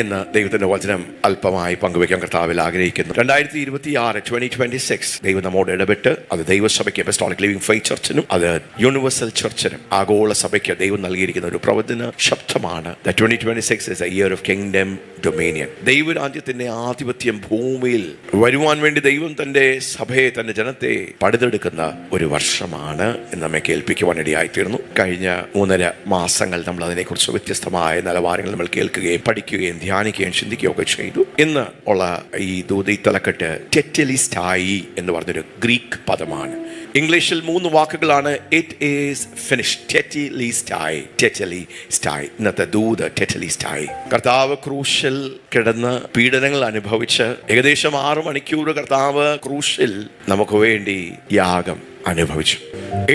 ഇന്ന് ദൈവത്തിന്റെ വചനം അല്പമായി പങ്കുവയ്ക്കാൻ കർത്താവിൽ ആഗ്രഹിക്കുന്നു. 2026 ദൈവം നമ്മോട് ഇടപെട്ട് അത് ദൈവസഭയ്ക്ക് അപ്പസ്റ്റോളിക് ലിവിംഗ് ഫെയ്ത്ത് ചർച്ചിനും അത് യൂണിവേഴ്സൽ ചർച്ചിനും ആഗോള സഭയ്ക്ക് ദൈവം നൽകിയിരിക്കുന്ന ഒരു പ്രവചന ശബ്ദമാണ്. 2026 is a year of kingdom dominion. ദൈവരാജ്യത്തിന്റെ ആധിപത്യം ഭൂമിയിൽ വരുവാൻ വേണ്ടി ദൈവം തന്റെ സഭയെ, തന്റെ ജനത്തെ പടുതെടുക്കുന്ന ഒരു വർഷമാണ് എന്ന് നമ്മെ കേൾപ്പിക്കുവാനിടയായിത്തീർന്നു. കഴിഞ്ഞ 3.5 മാസങ്ങൾ നമ്മൾ അതിനെക്കുറിച്ച് വ്യത്യസ്തമായ നിലവാരങ്ങൾ നമ്മൾ കേൾക്കുകയും പഠിക്കുകയും ധ്യാനിക്കുകയും ചിന്തിക്കുകയും ഒക്കെ ചെയ്തു. ഇന്ന് ഉള്ള ഈ ദൂതി തലക്കെട്ട് ടെറ്റലിസ്റ്റായി എന്ന് പറഞ്ഞൊരു ഗ്രീക്ക് പദമാണ്. ഇംഗ്ലീഷിൽ 3 വാക്കുകളാണ്. It is finished. ടെറ്റലിസ്റ്റായി, ടെറ്റലിസ്റ്റായി. ഇന്നത്തെ ദൂത് ടെറ്റലിസ്റ്റായി. കർത്താവ് ക്രൂശിൽ കിടന്ന് പീഡനങ്ങൾ അനുഭവിച്ച് ഏകദേശം 6 മണിക്കൂർ കർത്താവ് ക്രൂശിൽ നമുക്ക് വേണ്ടി യാഗം അനുഭവിച്ചു.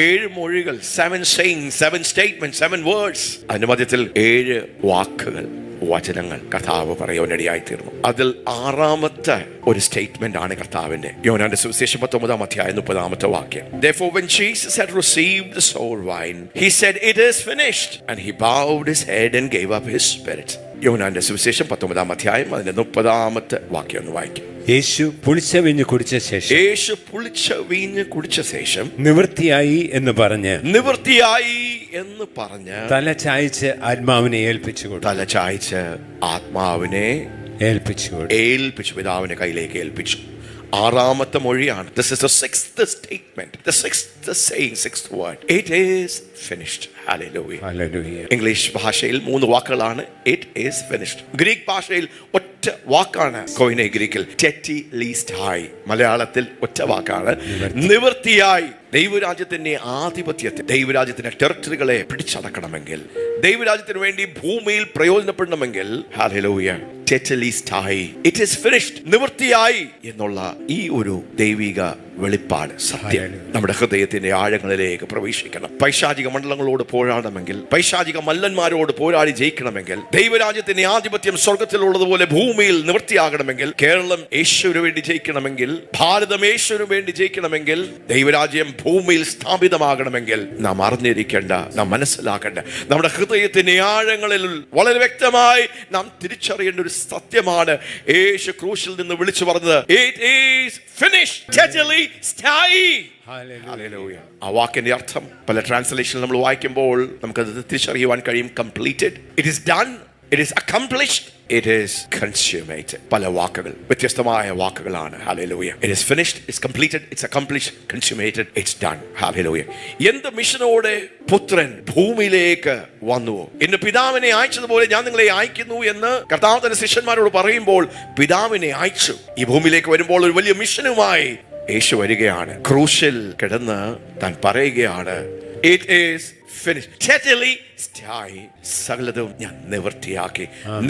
7 മൊഴികൾ, 7 sayings, 7 statements, 7 words. അതിന്റെ മധ്യത്തിൽ 7 വാക്കുകൾ, വചനങ്ങൾ കർത്താവ് പറയുവാനിടയായി തീർന്നു. അതിൽ 6ാമത്തെ ഒരു സ്റ്റേറ്റ്മെന്റ് ആണ് കർത്താവിന്റെ. യോഹന്നാന്റെ സുവിശേഷം 19 അധ്യായം 30 വാക്യം. Therefore when Jesus had received the sour wine, he said, "It is finished," and he bowed his head and gave up his spirit. യോഹന്നാന്റെ സുവിശേഷം 19 അധ്യായം അതിന്റെ 30 വാക്യം ഒന്ന് വായിക്കും. യേശു പുളിച്ച വീഞ്ഞ് കുടിച്ച ശേഷം നിവൃത്തിയായി എന്ന് പറഞ്ഞ് തല ചായ്ച്ച് ആത്മാവിനെ ഏൽപ്പിച്ചു പിതാവിന്റെ കയ്യിലേക്ക് ഏൽപ്പിച്ചു. 6ാമത്തെ മൊഴിയാണ്. This is the 6th statement, the 6th saying, 6th word. It is finished. Hallelujah. Hallelujah. English ഭാഷയിൽ 3 വാക്കുകളാണ്. It is finished. ഗ്രീക്ക് ഭാഷയിൽ ഒറ്റ വാക്കാണ്. കൊയിനെ ഗ്രീക്കിൽ ടെറ്റലിസ്റ്റായി. മലയാളത്തിൽ ഒറ്റ വാക്കാണ് നിവൃത്തിയായി. ദൈവരാജ്യത്തിന്റെ ആധിപത്യത്തെ, ദൈവരാജ്യത്തിന്റെ ടെറിട്ടറികളെ പിടിച്ചടക്കണമെങ്കിൽ, ദൈവരാജ്യത്തിന് വേണ്ടി ഭൂമിയിൽ പ്രയോജനപ്പെടണമെങ്കിൽ, ഹല്ലേലൂയ, ടെറ്റലിസ്റ്റായി, ഇറ്റ് ഈസ് ഫിനിഷ്ഡ്, നിവൃത്തിയായി എന്നുള്ള ഈ ഒരു ദൈവിക വെളിപ്പാട് സത്യം നമ്മുടെ ഹൃദയത്തിന്റെ ആഴങ്ങളിലേക്ക് പ്രവേശിക്കണം. പൈശാചിക മണ്ഡലങ്ങളോട് പോരാടണമെങ്കിൽ, പൈശാചിക മല്ലന്മാരോട് പോരാടി ജയിക്കണമെങ്കിൽ, ദൈവരാജ്യത്തിന്റെ ആധിപത്യം സ്വർഗത്തിലുള്ളതുപോലെ ഭൂമിയിൽ നിവൃത്തിയാകണമെങ്കിൽ, കേരളം യേശുവിന് വേണ്ടി ജയിക്കണമെങ്കിൽ, ഭാരതം യേശുവിന് വേണ്ടി ജയിക്കണമെങ്കിൽ, ദൈവരാജ്യം ഭൂമിയിൽ സ്ഥാപിതമാകണമെങ്കിൽ നാം അറിഞ്ഞിരിക്കേണ്ട, നാം മനസ്സിലാക്കേണ്ട, നമ്മുടെ ഹൃദയത്തിന്റെ ആഴങ്ങളിൽ വളരെ വ്യക്തമായി നാം തിരിച്ചറിയേണ്ട ഒരു സത്യമാണ് യേശു ക്രൂശിൽ നിന്ന് വിളിച്ചു പറഞ്ഞത്. It is finished. ആ വാക്കിന്റെ അർത്ഥം പല ട്രാൻസ്ലേഷൻ നമ്മൾ വായിക്കുമ്പോൾ നമുക്കത് തിരിച്ചറിയുവാൻ കഴിയും. Completed, it is done, it is accomplished, it is consummated. പല വാക്കുകൾ, വ്യത്യസ്തമായ വാക്കുകളാണ്. Hallelujah. It is finished, it's completed, it's accomplished, consummated, it's done. Hallelujah. എന്ത് മിഷനോടെ പുത്രൻ ഭൂമിയിലേക്ക് വന്നുവോ, ഇന്ന് പിതാവിനെ അയച്ചതുപോലെ ഞാൻ നിങ്ങളെ അയക്കുന്നു എന്ന് കർത്താവ് തന്റെ ശിഷ്യന്മാരോട് പറയുമ്പോൾ പിതാവിനെ അയച്ചു. ഈ ഭൂമിയിലേക്ക് വരുമ്പോൾ ഒരു വലിയ മിഷനുമായി യേശു വരികയാണ്. ക്രൂശിൽ കിടന്ന് താൻ പറയുകയാണ്, it is finished. സകലതും ഞാൻ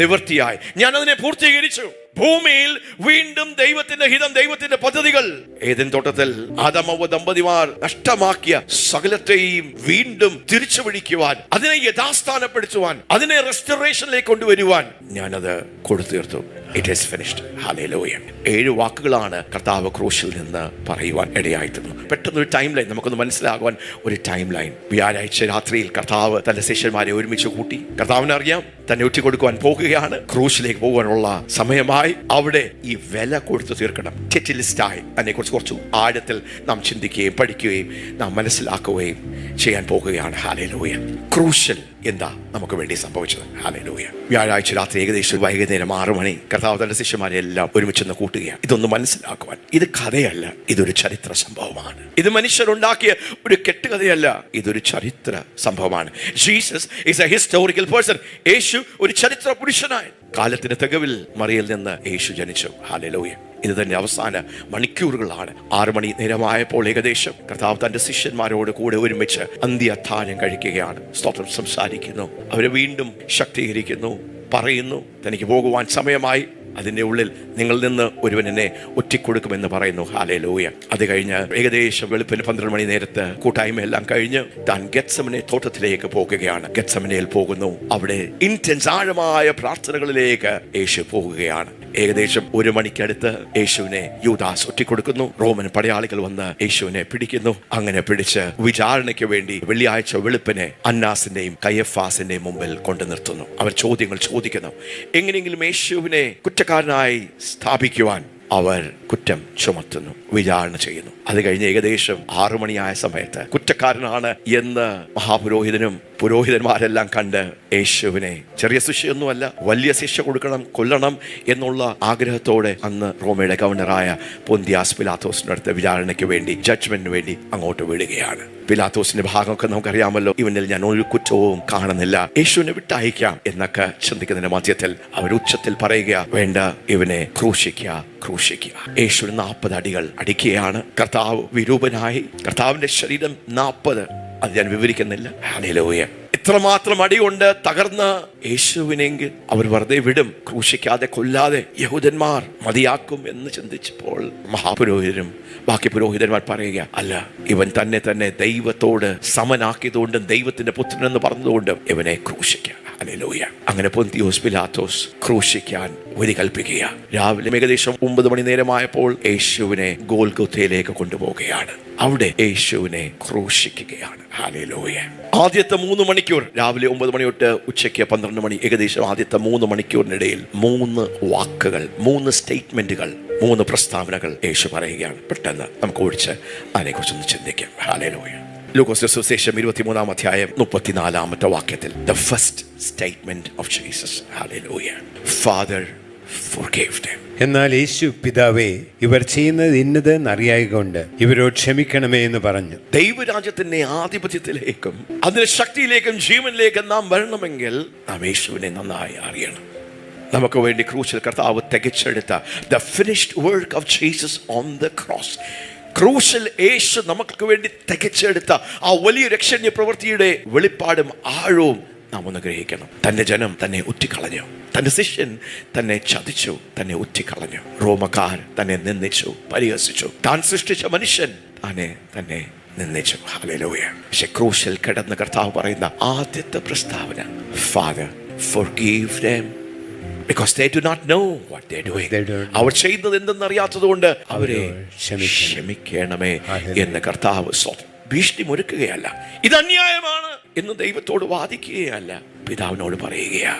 നിവൃത്തിയായി, ഞാൻ അതിനെ പൂർത്തീകരിച്ചു. ഭൂമിയിൽ വീണ്ടും ദൈവത്തിന്റെ ഹിതം, ദൈവത്തിന്റെ പദ്ധതികൾ, ഏദൻ തോട്ടത്തിൽ ആദാം ദമ്പതിമാർ നഷ്ടമാക്കിയ സകലത്തെയും വീണ്ടും തിരിച്ചു പിടിക്കുവാൻ, അതിനെ യഥാസ്ഥാനപ്പെടുത്തുവാൻ, അതിനെ റെസ്റ്റോറേഷനിലേക്ക് കൊണ്ടുവരുവാൻ ഞാനത് കൊടുത്തീർത്തു. It is finished. Hallelujah. 7 വാക്കുകളാണ് കർത്താവ് ക്രൂശിൽ നിന്ന് പറയുവാൻ ഇടയായിത്തീർന്നു. പെട്ടെന്നൊരു ടൈം ലൈൻ നമുക്കൊന്ന് മനസ്സിലാകുവാൻ ഒരു ടൈം ലൈൻ. വ്യാഴാഴ്ച രാത്രിയിൽ കർത്താവ് തന്റെ ശിഷ്യന്മാരെ ഒരുമിച്ച് കൂട്ടി. കർത്താവിന് അറിയാം തന്നെ ഒറ്റിക്കൊടുക്കുവാൻ പോകുകയാണ്. ക്രൂശിലേക്ക് പോകാനുള്ള സമയമായി. അവിടെ ഈ വില കൊടുത്തു തീർക്കണം. ടെറ്റലിസ്റ്റായി അതിനെക്കുറിച്ച് കുറച്ച് ആഴത്തിൽ നാം ചിന്തിക്കുകയും പഠിക്കുകയും നാം മനസ്സിലാക്കുകയും ചെയ്യാൻ പോകുകയാണ്. ഹല്ലേലൂയ. ക്രൂശിൽ എന്താ നമുക്ക് വേണ്ടി സംഭവിച്ചത്? ഹല്ലേലൂയ. വ്യാഴാഴ്ച രാത്രി ഏകദേശം വൈകുന്നേരം 6 മണി കർത്താവ് തന്റെ ശിഷ്യന്മാരെ എല്ലാം ഒരുമിച്ചെന്ന് കൂട്ടുകയാണ്. ഇതൊന്ന് മനസ്സിലാക്കുവാൻ, ഇത് കഥയല്ല, ഇതൊരു ചരിത്ര സംഭവമാണ്. ഇത് മനുഷ്യരുണ്ടാക്കിയ ഒരു കെട്ടുകഥയല്ല, ഇതൊരു ചരിത്ര സംഭവമാണ്. Jesus is a historical person. യേശു ഒരു ചരിത്ര പുരുഷനായി. കാലത്തിന്റെ തികവിൽ മറിയയിൽ നിന്ന് യേശു ജനിച്ചു. ഹല്ലേലൂയ. ഇത് തന്നെ അവസാന മണിക്കൂറുകളാണ്. 6 മണി നേരമായപ്പോൾ ഏകദേശം കർത്താവ് തന്റെ ശിഷ്യന്മാരോട് കൂടെ ഒരുമിച്ച് അന്ത്യത്താഴം കഴിക്കുകയാണ്. സ്തോത്രം സംസാരിക്കുന്നു, അവരെ വീണ്ടും ശക്തീകരിക്കുന്നു, പറയുന്നു തനിക്ക് പോകുവാൻ സമയമായി, അതിൻ്റെ ഉള്ളിൽ നിങ്ങളിൽ നിന്ന് ഒരുവൻ എന്നെ ഒറ്റിക്കൊടുക്കുമെന്ന് പറയുന്നു. ഹല്ലേലൂയ. അത് കഴിഞ്ഞ് ഏകദേശം വെളുപ്പിന് 12 മണി നേരത്ത് കൂട്ടായ്മയെല്ലാം കഴിഞ്ഞ് താൻ ഗെത്സമനെ തോട്ടത്തിലേക്ക് പോകുകയാണ്. ഗെത്സമനയിൽ പോകുന്നു. അവിടെ ഇന്റൻസ് ആഴമായ പ്രാർത്ഥനകളിലേക്ക് യേശു പോകുകയാണ്. ഏകദേശം 1 മണിക്കടുത്ത് യേശുവിനെ യൂദാസ് ഒറ്റിക്കൊടുക്കുന്നു. റോമൻ പടയാളികൾ വന്ന് യേശുവിനെ പിടിക്കുന്നു. അങ്ങനെ പിടിച്ച് വിചാരണയ്ക്ക് വേണ്ടി വെള്ളിയാഴ്ച വെളുപ്പിനെ അന്നാസിന്റെയും കയ്യഫാസിന്റെയും മുമ്പിൽ കൊണ്ടു നിർത്തുന്നു. അവർ ചോദ്യങ്ങൾ ചോദിക്കുന്നു. എങ്ങനെയെങ്കിലും യേശുവിനെ കുറ്റക്കാരനായി സ്ഥാപിക്കുവാൻ അവർ കുറ്റം ചുമത്തുന്നു, വിചാരണ ചെയ്യുന്നു. അത് കഴിഞ്ഞ് ഏകദേശം 6 മണിയായ സമയത്ത് കുറ്റക്കാരനാണ് എന്ന് മഹാപുരോഹിതനും പുരോഹിതന്മാരെല്ലാം കണ്ട് യേശുവിനെ ചെറിയ ശിക്ഷയൊന്നുമല്ല, വലിയ ശിക്ഷ കൊടുക്കണം, കൊല്ലണം എന്നുള്ള ആഗ്രഹത്തോടെ അന്ന് റോമയുടെ ഗവർണറായ പൊന്തിയാസ് പിലാത്തോസിന്റെ അടുത്ത് വിചാരണയ്ക്ക് വേണ്ടി, ജഡ്ജ്മെന്റിന് വേണ്ടി അങ്ങോട്ട് വിടുകയാണ്. പിലാത്തോസിന്റെ ഭാഗമൊക്കെ നമുക്കറിയാമല്ലോ. ഇവനിൽ ഞാൻ ഒരു കുറ്റവും കാണുന്നില്ല, യേശുവിനെ വിട്ടയക്കാം എന്നൊക്കെ ചിന്തിക്കുന്നതിന്റെ മധ്യത്തിൽ അവർ ഉച്ചത്തിൽ പറയുക, വേണ്ട, ഇവനെ ക്രൂശിക്കുക, ക്രൂശിക്കുക. യേശുവിന് 40 അടികൾ അടിക്കുകയാണ്. കർത്താവ് വിരൂപനായി. കർത്താവിന്റെ ശരീരം 40, അത് ഞാൻ വിവരിക്കുന്നില്ല. ഹല്ലേലൂയ. ഇത്രമാത്രം അടികൊണ്ട് തകർന്ന് യേശുവിനെങ്കിൽ അവർ വെറുതെ വിടും, ക്രൂശിക്കാതെ കൊല്ലാതെ യഹൂദന്മാർ മതിയാക്കും എന്ന് ചിന്തിച്ചപ്പോൾ മഹാപുരോഹിതരും ബാക്കി പുരോഹിതന്മാർ പറയുക, അല്ല, ഇവൻ തന്നെ ദൈവത്തോട് സമനാക്കിയതുകൊണ്ടും ദൈവത്തിന്റെ പുത്രനെന്ന് പറഞ്ഞതുകൊണ്ടും ഇവനെ ക്രൂശിക്കുക. ഹല്ലേലൂയ. അങ്ങനെ പൊന്തിയോസ് പിലാത്തോസ് ക്രൂശിക്കാൻ വിധി കൽപ്പിക്കുക. രാവിലെ ഏകദേശം 9 മണി നേരമായപ്പോൾ യേശുവിനെ ഗോൽഗോഥയിലേക്ക് കൊണ്ടുപോവുകയാണ്. അവിടെ യേശുവിനെ ക്രൂശിക്കുകയാണ്. ഹല്ലേലൂയ. ആദ്യത്തെ 3 മണിക്കൂർ, രാവിലെ 9 മണി തൊട്ട് ഉച്ചയ്ക്ക് 12 മണി, ഏകദേശം ആദ്യത്തെ 3 മണിക്കൂറിനിടയിൽ 3 വാക്കുകൾ, 3 സ്റ്റേറ്റ്മെന്റുകൾ, 3 പ്രസ്താവനകൾ യേശു പറയുകയാണ്. പെട്ടെന്ന് നമുക്ക് ഓടിച്ച് അതിനെക്കുറിച്ചൊന്ന് ചിന്തിക്കാം. ഹല്ലേലൂയ. ലൂക്കോസ് സുവിശേഷം 23-ാം അധ്യായം 34-ാമത്തെ വാക്യത്തിൽ the first statement of Jesus. Hallelujah. Father, forgive them. എന്നാൽ യേശു, പിതാവേ, ഇവർ ചെയ്യുന്നത് ഇന്നതെന്ന് അറിയായികൊണ്ട് ഇവരോട് ക്ഷമിക്കണമേ എന്ന് പറഞ്ഞു. ദൈവരാജ്യത്തിന്റെ ആധിപത്യത്തിലേക്കും അതിന്റെ ശക്തിയിലേക്കും ജീവനിലേക്കും നാം വരണമെങ്കിൽ നാം യേശുവിനെ നന്നായി അറിയണം. നമുക്ക് വേണ്ടി ക്രൂശിൽ കർത്താവ് തികച്ചെടുത്ത the finished work of Jesus on the cross. ക്രൂശിൽ യേശു നമുക്ക് വേണ്ടി തികച്ചെടുത്ത ആ വലിയ രക്ഷണീയ പ്രവൃത്തിയുടെ വെളിപ്പാടും ആഴവും നാം ഒന്ന് ഗ്രഹിക്കണം. തന്റെ ജനം തന്നെ ഉറ്റിക്കളഞ്ഞു, തന്റെ ശിഷ്യൻ തന്നെ ചതിച്ചു, തന്നെ ഉറ്റിക്കളഞ്ഞു. റോമക്കാർ തന്നെ നിന്ദിച്ചു, പരിഹസിച്ചു. താൻ സൃഷ്ടിച്ച മനുഷ്യൻ തന്നെ നിന്ദിച്ചു. ഹല്ലേലൂയ. പക്ഷെ ക്രൂശിൽ കിടന്ന് കർത്താവ് പറയുന്ന ആദ്യത്തെ പ്രസ്താവന, father forgive them because they do not know what they're doing. അവർ ചെയ്യുന്നത് എന്തെന്നറിയാത്തത് കൊണ്ട് അവരെ ക്ഷമിക്കണമേ എന്ന് കർത്താവ് ഭീഷണി മുറുക്കുകയല്ല, ഇത് അന്യായമാണ് എന്ന് ദൈവത്തോട് വാദിക്കുകയല്ല, പിതാവിനോട് പറയുകയാ.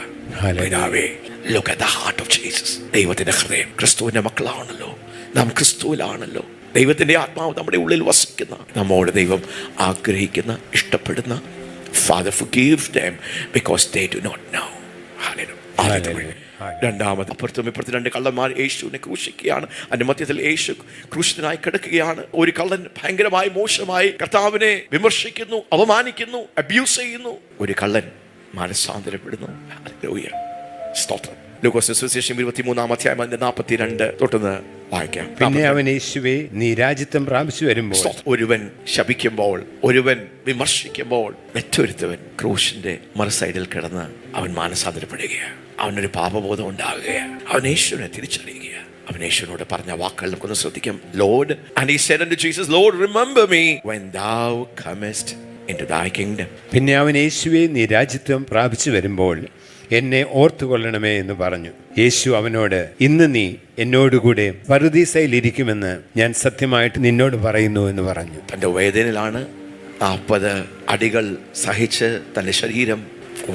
പിതാവേ, look at the heart of Jesus. ദൈവത്തിന്റെ ഹൃദയം. ക്രിസ്തുവിന്റെ മക്കളാണല്ലോ നാം, ക്രിസ്തുവിലാണല്ലോ. ദൈവത്തിന്റെ ആത്മാവ് നമ്മുടെ ഉള്ളിൽ വസിക്കുന്ന, നമ്മോട് ദൈവം ആഗ്രഹിക്കുന്ന, ഇഷ്ടപ്പെടുന്ന. Father, forgive them because they do not know. Hallelujah. രണ്ടാമത്, അപ്പുറത്തും ഇപ്പുറത്തും 2 കള്ളന്മാർ യേശുവിനെ ക്രൂശിക്കുകയാണ്. അതിന്റെ മധ്യത്തിൽ യേശു ക്രൂശിതനായി കിടക്കുകയാണ്. ഒരു കള്ളൻ ഭയങ്കരമായി മോശമായി കർത്താവിനെ വിമർശിക്കുന്നു, അപമാനിക്കുന്നു, അബ്യൂസ് ചെയ്യുന്നു. ഒരു കള്ളൻ മാനസാന്തരപ്പെടുന്നു. ഹല്ലേലൂയ. സ്തോത്രം. ലൂക്കോസ് സുവിശേഷം 23-ാം അധ്യായം 42 തൊട്ടുന്ന് വായിക്കാം. പിന്നെ അവൻ യേശുവേ, നീ രാജ്യത്വം പ്രാപിച്ചു വരുമ്പോൾ. ഒരുവൻ ശപിക്കുമ്പോൾ, ഒരുവൻ വിമർശിക്കുമ്പോൾ, മറ്റൊരുത്തവൻ ക്രൂശിന്റെ മറുസൈഡിൽ കിടന്ന് അവൻ മാനസാന്തരപ്പെടുകയാണ്. അവനൊരു പാപബോധം ഉണ്ടാകുകയാണ്. അവൻ യേശുവിനെ തിരിച്ചറിയുകയാണ്. അവൻ യേശുവിനോട് പറഞ്ഞ വാക്കുകൾ നമുക്കൊന്ന് ശ്രദ്ധിക്കാം. Lord, and he said unto Jesus, Lord, remember me when thou comest into thy kingdom. പിന്നെ അവൻ യേശുവേ, നീ രാജ്യത്വം പ്രാപിച്ചു വരുമ്പോൾ എന്നെ ഓർത്തുകൊള്ളണമേ എന്ന് പറഞ്ഞു. യേശു അവനോട്, ഇന്ന് നീ എന്നോടുകൂടെ പറുദീസയിൽ ഇരിക്കുമെന്ന് ഞാൻ സത്യമായിട്ട് നിന്നോട് പറയുന്നു എന്ന് പറഞ്ഞു. തന്റെ വേദനയിലാണ്. 40 അടികൾ സഹിച്ച് തന്റെ ശരീരം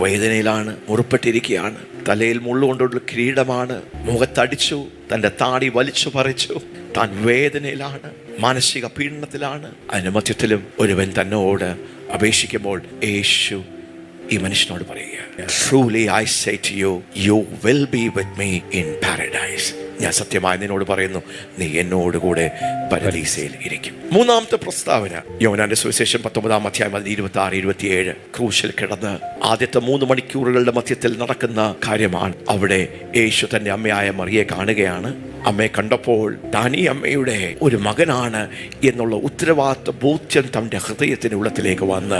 വേദനയിലാണ്, മുറിപ്പെട്ടിരിക്കുകയാണ്. തലയിൽ മുള്ളുകൊണ്ടുള്ള കിരീടമാണ്, മുഖത്തടിച്ചു, തന്റെ താടി വലിച്ചു പറിച്ചു. താൻ വേദനയിലാണ്, മാനസിക പീഡനത്തിലാണ്. അതിന്റെ മധ്യത്തിലും ഒരുവൻ തന്നോട് അപേക്ഷിക്കുമ്പോൾ യേശു ഈ മനുഷ്യനോട് പറയുക, Truly I say to you, you will be with me in paradise. ഞാൻ സത്യമായി നിന്നോട് പറയുന്നു, നീ എന്നോടുകൂടെ പരദീസയിൽ ഇരിക്കും. മൂന്നാമത്തെ പ്രസ്താവന, യോഹന്നാന്റെ സുവിശേഷം 19-ാം അധ്യായം 26-27. ക്രൂശിൽ കിടന്ന് ആദ്യത്തെ 3 മണിക്കൂറുകളുടെ മധ്യത്തിൽ നടക്കുന്ന കാര്യമാണ്. അവിടെ യേശു തന്റെ അമ്മയായ മറിയെ കാണുകയാണ്. അമ്മയെ കണ്ടപ്പോൾ താൻ ഈ അമ്മയുടെ ഒരു മകനാണ് എന്നുള്ള ഉത്തരവാദിത്വ ബോധ്യം തന്റെ ഹൃദയത്തിന്റെ ഉള്ളത്തിലേക്ക് വന്ന്,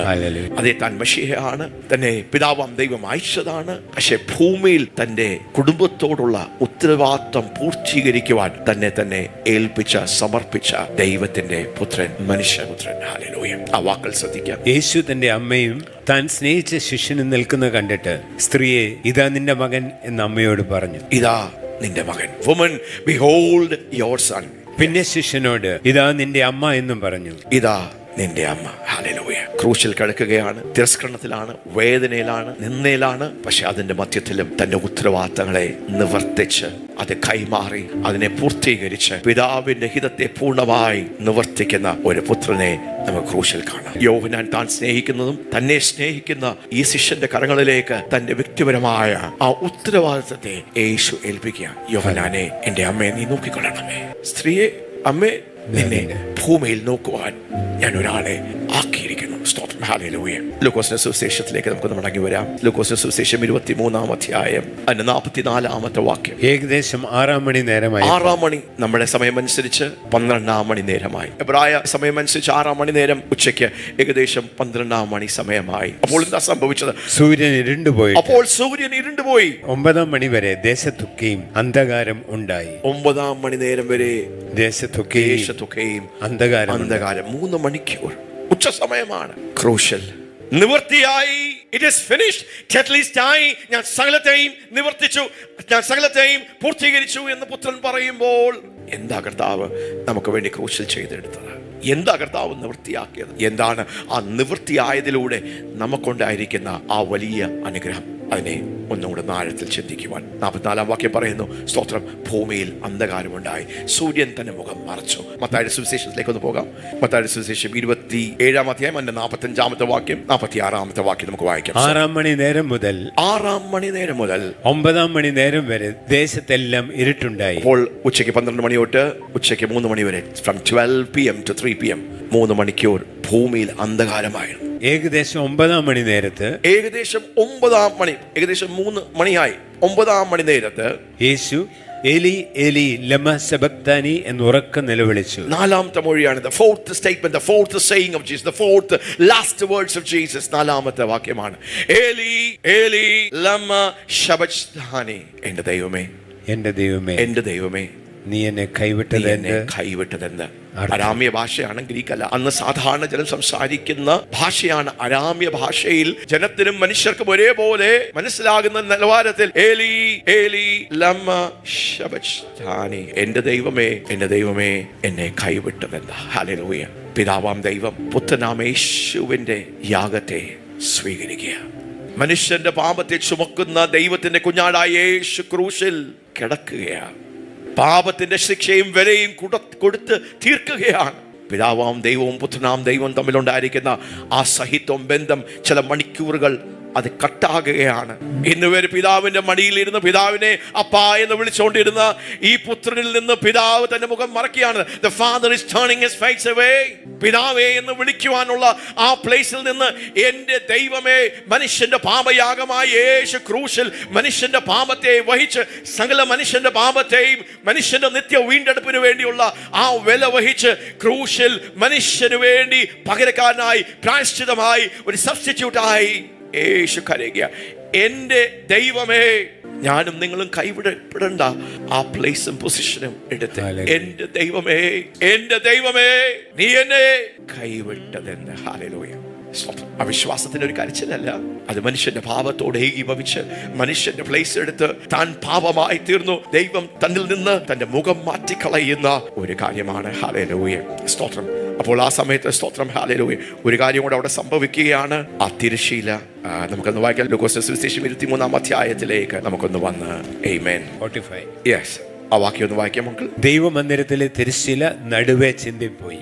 അതേ, താൻ മശിഹയാണ്, തന്നെ പിതാവാം ദൈവം അയച്ചതാണ്. പക്ഷെ ഭൂമിയിൽ തന്റെ കുടുംബത്തോടുള്ള ഉത്തരവാദിത്വം പൂർത്തീകരിക്കുവാൻ തന്നെ ഏൽപ്പിച്ച, സമർപ്പിച്ച ദൈവത്തിന്റെ പുത്രൻ, മനുഷ്യപുത്രൻ. ഹല്ലേലൂയ. ആ വാക്കുകൾ ശ്രദ്ധിക്കാം. യേശു തന്റെ അമ്മയും താൻ സ്നേഹിച്ച ശിഷ്യനും നിൽക്കുന്ന കണ്ടിട്ട്, സ്ത്രീയെ, ഇതാ നിന്റെ മകൻ എന്ന് അമ്മയോട് പറഞ്ഞു. ഇതാ നിന്റെ മകൻ. Woman, behold your son. പിന്നെ ശിഷ്യനോട്, ഇതാ നിന്റെ അമ്മ എന്നും പറഞ്ഞു. ഇതാ നിന്റെ അമ്മ. ഹല്ലേലൂയ. ക്രൂശിൽ കിടക്കുകയാണ്, തിരസ്കരണത്തിലാണ്, വേദനയിലാണ്, നിന്നയിലാണ്. പക്ഷെ അതിന്റെ മധ്യത്തിലും തന്റെ ഉത്തരവാദിത്തങ്ങളെ നിവർത്തിച്ച് അത് കൈമാറി അതിനെ പൂർത്തീകരിച്ച് പിതാവിന്റെ ഹിതത്തെ പൂർണ്ണമായി നിവർത്തിക്കുന്ന ഒരു പുത്രനെ നമുക്ക് ക്രൂശിൽ കാണാം. യോഹന്നാൻ താൻ സ്നേഹിക്കുന്നതും തന്നെ സ്നേഹിക്കുന്ന ഈ ശിഷ്യന്റെ കരങ്ങളിലേക്ക് തന്റെ വ്യക്തിപരമായ ആ ഉത്തരവാദിത്തത്തെ യേശു ഏൽപ്പിക്കുക. യോഹന്നാനെ, എന്റെ അമ്മയെ നീ നോക്കിക്കൊള്ളണമേ. സ്ത്രീയെ, അമ്മേ, നിന്നെ ഭൂമിയിൽ നോക്കുവാൻ ഞാൻ ഒരാളെ ആക്കിയിരിക്കുന്നു. സ്തോത്രം. ഹല്ലേലൂയ. ലൂക്കോസിന്റെ സുവിശേഷത്തിലേക്ക് നമുക്ക് മടങ്ങി വരാം. ലൂക്കോസിന്റെ സുവിശേഷം 23-ാം അധ്യായം അതിന്റെ 44-ാമത്തെ വാക്യം. ഏകദേശം 6 മണി നേരമായി. 6 മണി നമ്മുടെ സമയമനുസരിച്ച് 12 മണി നേരമായി. എബ്രായ സമയമനുസരിച്ച് 6 മണി നേരം, ഉച്ചയ്ക്ക് ഏകദേശം 12 മണി സമയമായി. അപ്പോൾ എന്താ സംഭവിച്ചത്? സൂര്യൻ ഇരുണ്ടുപോയി. അപ്പോൾ സൂര്യൻ ഇരുണ്ടുപോയി. 9 മണി വരെ ദേശത്തൊക്കെയും അന്ധകാരം ഉണ്ടായി. 9 മണി നേരം വരെ ദേശത്തൊക്കെയും അന്ധകാരം. 3 മണിക്കൂർ ഉച്ച സമയമാണ്. ക്രൂശൽ നിവൃത്തിയായി. It is finished. ചെക്ക്ലിസ്റ്റ് ആയി. ഞാൻ സകലത്തെയും നിവർത്തിച്ചു, ഞാൻ സകലത്തെയും പൂർത്തീകരിച്ചു എന്ന് പുത്രൻ പറയുമ്പോൾ എന്താ കർത്താവ് നമുക്ക് വേണ്ടി ക്രൂശൽ ചെയ്തെടുത്തത്? എന്താ കർത്താവ് നിവൃത്തിയാക്കിയത്? എന്താണ് ആ നിവൃത്തിയായതിലൂടെ നമുക്കുണ്ടായിരിക്കുന്ന ആ വലിയ അനുഗ്രഹം? അതിനെ ഒന്നുകൂടെ ആഴത്തിൽ ചിന്തിക്കുവാൻ 44-ാം വാക്യം പറയുന്നു, സ്തോത്രം, ഭൂമിയിൽ അന്ധകാരമുണ്ടായി, സൂര്യൻ തന്നെ മുഖം മറച്ചു. മത്തായിയുടെ സുവിശേഷത്തിലേക്ക് ഒന്ന് പോകാം. മത്തായിയുടെ സുവിശേഷം 27-ാം അധ്യായം അതിന്റെ 45-ാമത്തെ വാക്യം, 46-ാമത്തെ വാക്യം നമുക്ക് വായിക്കാം. 6 മണി നേരം മുതൽ 9 മണി നേരം വരെ ദേശത്തെല്ലാം ഇരുട്ടുണ്ടായി. അപ്പോൾ ഉച്ചയ്ക്ക് 12 മണി തൊട്ട് ഉച്ചയ്ക്ക് 3 മണി വരെ, ഫ്രം 12 PM to 3 PM 3 മണിക്കൂർ ഭൂമിയിൽ അന്ധകാരമായിരുന്നു. ഏകദേശം 9 മണി നേരത്ത്, ഏകദേശം 3 മണിയായി. 9 മണി നേരത്ത് യേശു ഏലി ഏലി ലമ സബക്താനി എന്ന് ഉറക്കെ നിലവിളിച്ചു. 4-ാമത്തെ മൊഴിയാണ്. The fourth statement, the fourth saying of Jesus, the fourth last words of Jesus. 4-ാമത്തെ വാക്യമാണ്, ഏലി ഏലി ലമ ശബക്താനി. എന്റെ ദൈവമേ, എന്റെ ദൈവമേ, എന്റെ ദൈവമേ, നീ എന്നെ കൈവിട്ടതെന്ന്. അരാമ്യ ഭാഷയാണ്, ഗ്രീക്കല്ല. അന്ന് സാധാരണ ജനം സംസാരിക്കുന്ന ഭാഷയാണ് അരാമ്യ ഭാഷയിൽ ജനത്തിനും മനുഷ്യർക്കും ഒരേപോലെ മനസ്സിലാകുന്ന നിലവാരത്തിൽ ഏലി ഏലി ലമ ശബക്താനി, എന്റെ ദൈവമേ, എന്റെ ദൈവമേ, എന്നെ കൈവിട്ടതെന്ന്. ഹല്ലേലൂയ. പിതാവാം ദൈവം പുത്രനാം യേശുവിന്റെ യാഗത്തെ സ്വീകരിക്കുക. മനുഷ്യന്റെ പാപത്തെ ചുമക്കുന്ന ദൈവത്തിന്റെ കുഞ്ഞാടായ യേശു ക്രൂശിൽ കിടക്കുകയാണ്. പാപത്തിന്റെ ശിക്ഷയും വിലയും കൊടുത്ത് തീർക്കുകയാണ്. പിതാവാം ദൈവവും പുത്രനാം ദൈവവും തമ്മിലുണ്ടായിരിക്കുന്ന ആ സഹിത്വം, ബന്ധം ചില മണിക്കൂറുകൾ അത് കട്ടാകുകയാണ്. ഇന്ന് വരെ പിതാവിന്റെ മടിയിലിരുന്ന് പിതാവിനെ അപ്പാ എന്ന് വിളിച്ചുകൊണ്ടിരുന്ന ഈ പുത്രനിൽ നിന്ന് പിതാവ് തന്റെ മുഖം മറക്കുകയാണ്. The father is turning his face away. പിതാവേ എന്ന് വിളിക്കുവാനുള്ള ആ പ്ലേസിൽ നിന്ന് എന്റെ ദൈവമേ, മനുഷ്യന്റെ പാപയാഗമായ യേശു ക്രൂശിൽ മനുഷ്യന്റെ പാപത്തെ വഹിച്ച് സകല മനുഷ്യന്റെ പാപത്തെയും മനുഷ്യന്റെ നിത്യ വീണ്ടെടുപ്പിന് വേണ്ടിയുള്ള ആ വില വഹിച്ച് ക്രൂശിൽ മനുഷ്യന് വേണ്ടി പകരക്കാരനായി, പ്രായശ്ചിതമായി, ഒരു സബ്സ്റ്റിറ്റ്യൂട്ടായി യേശു കരയുക. എന്റെ ദൈവമേ, ഞാനും നിങ്ങളും കൈവിടപ്പെടേണ്ട ആ പ്ലേസും പൊസിഷനും എടുത്ത്, എന്റെ ദൈവമേ, എന്റെ ദൈവമേ, നീ എന്നെ കൈവിട്ടതെന്ന്. ഹല്ലേലൂയ. അവിശ്വാസത്തിന്റെ ഒരു കരച്ചിലല്ല, അത് മനുഷ്യന്റെ പാപത്തോട് ഏകീഭവിച്ച് മനുഷ്യന്റെ പ്ലേസ് എടുത്ത് താൻ പാപമായി തീർന്നു ദൈവം തന്നിൽ നിന്ന് തന്റെ മുഖം മാറ്റിക്കളയുന്ന ഒരു കാര്യമാണ്. ഹല്ലേലൂയ. സ്തോത്രം. അപ്പോൾ ആ സമയത്ത് സ്തോത്രം, ഹല്ലേലൂയ, ഒരു കാര്യം കൂടെ അവിടെ സംഭവിക്കുകയാണ്. ആ തിരശ്ശീല നമുക്കൊന്ന് വായിക്കാം. ലൂക്കോസിന്റെ സുവിശേഷം 23-ാം അധ്യായത്തിലേക്ക് നമുക്കൊന്ന് വന്ന് ആമേൻ 45. യെസ്, ആ വാക്യം ഒന്ന് വായിക്കാം മക്കൾ. ദൈവമന്ദിരത്തിലെ തിരശ്ശീല നടുവേ ചിന്തിപ്പോയി.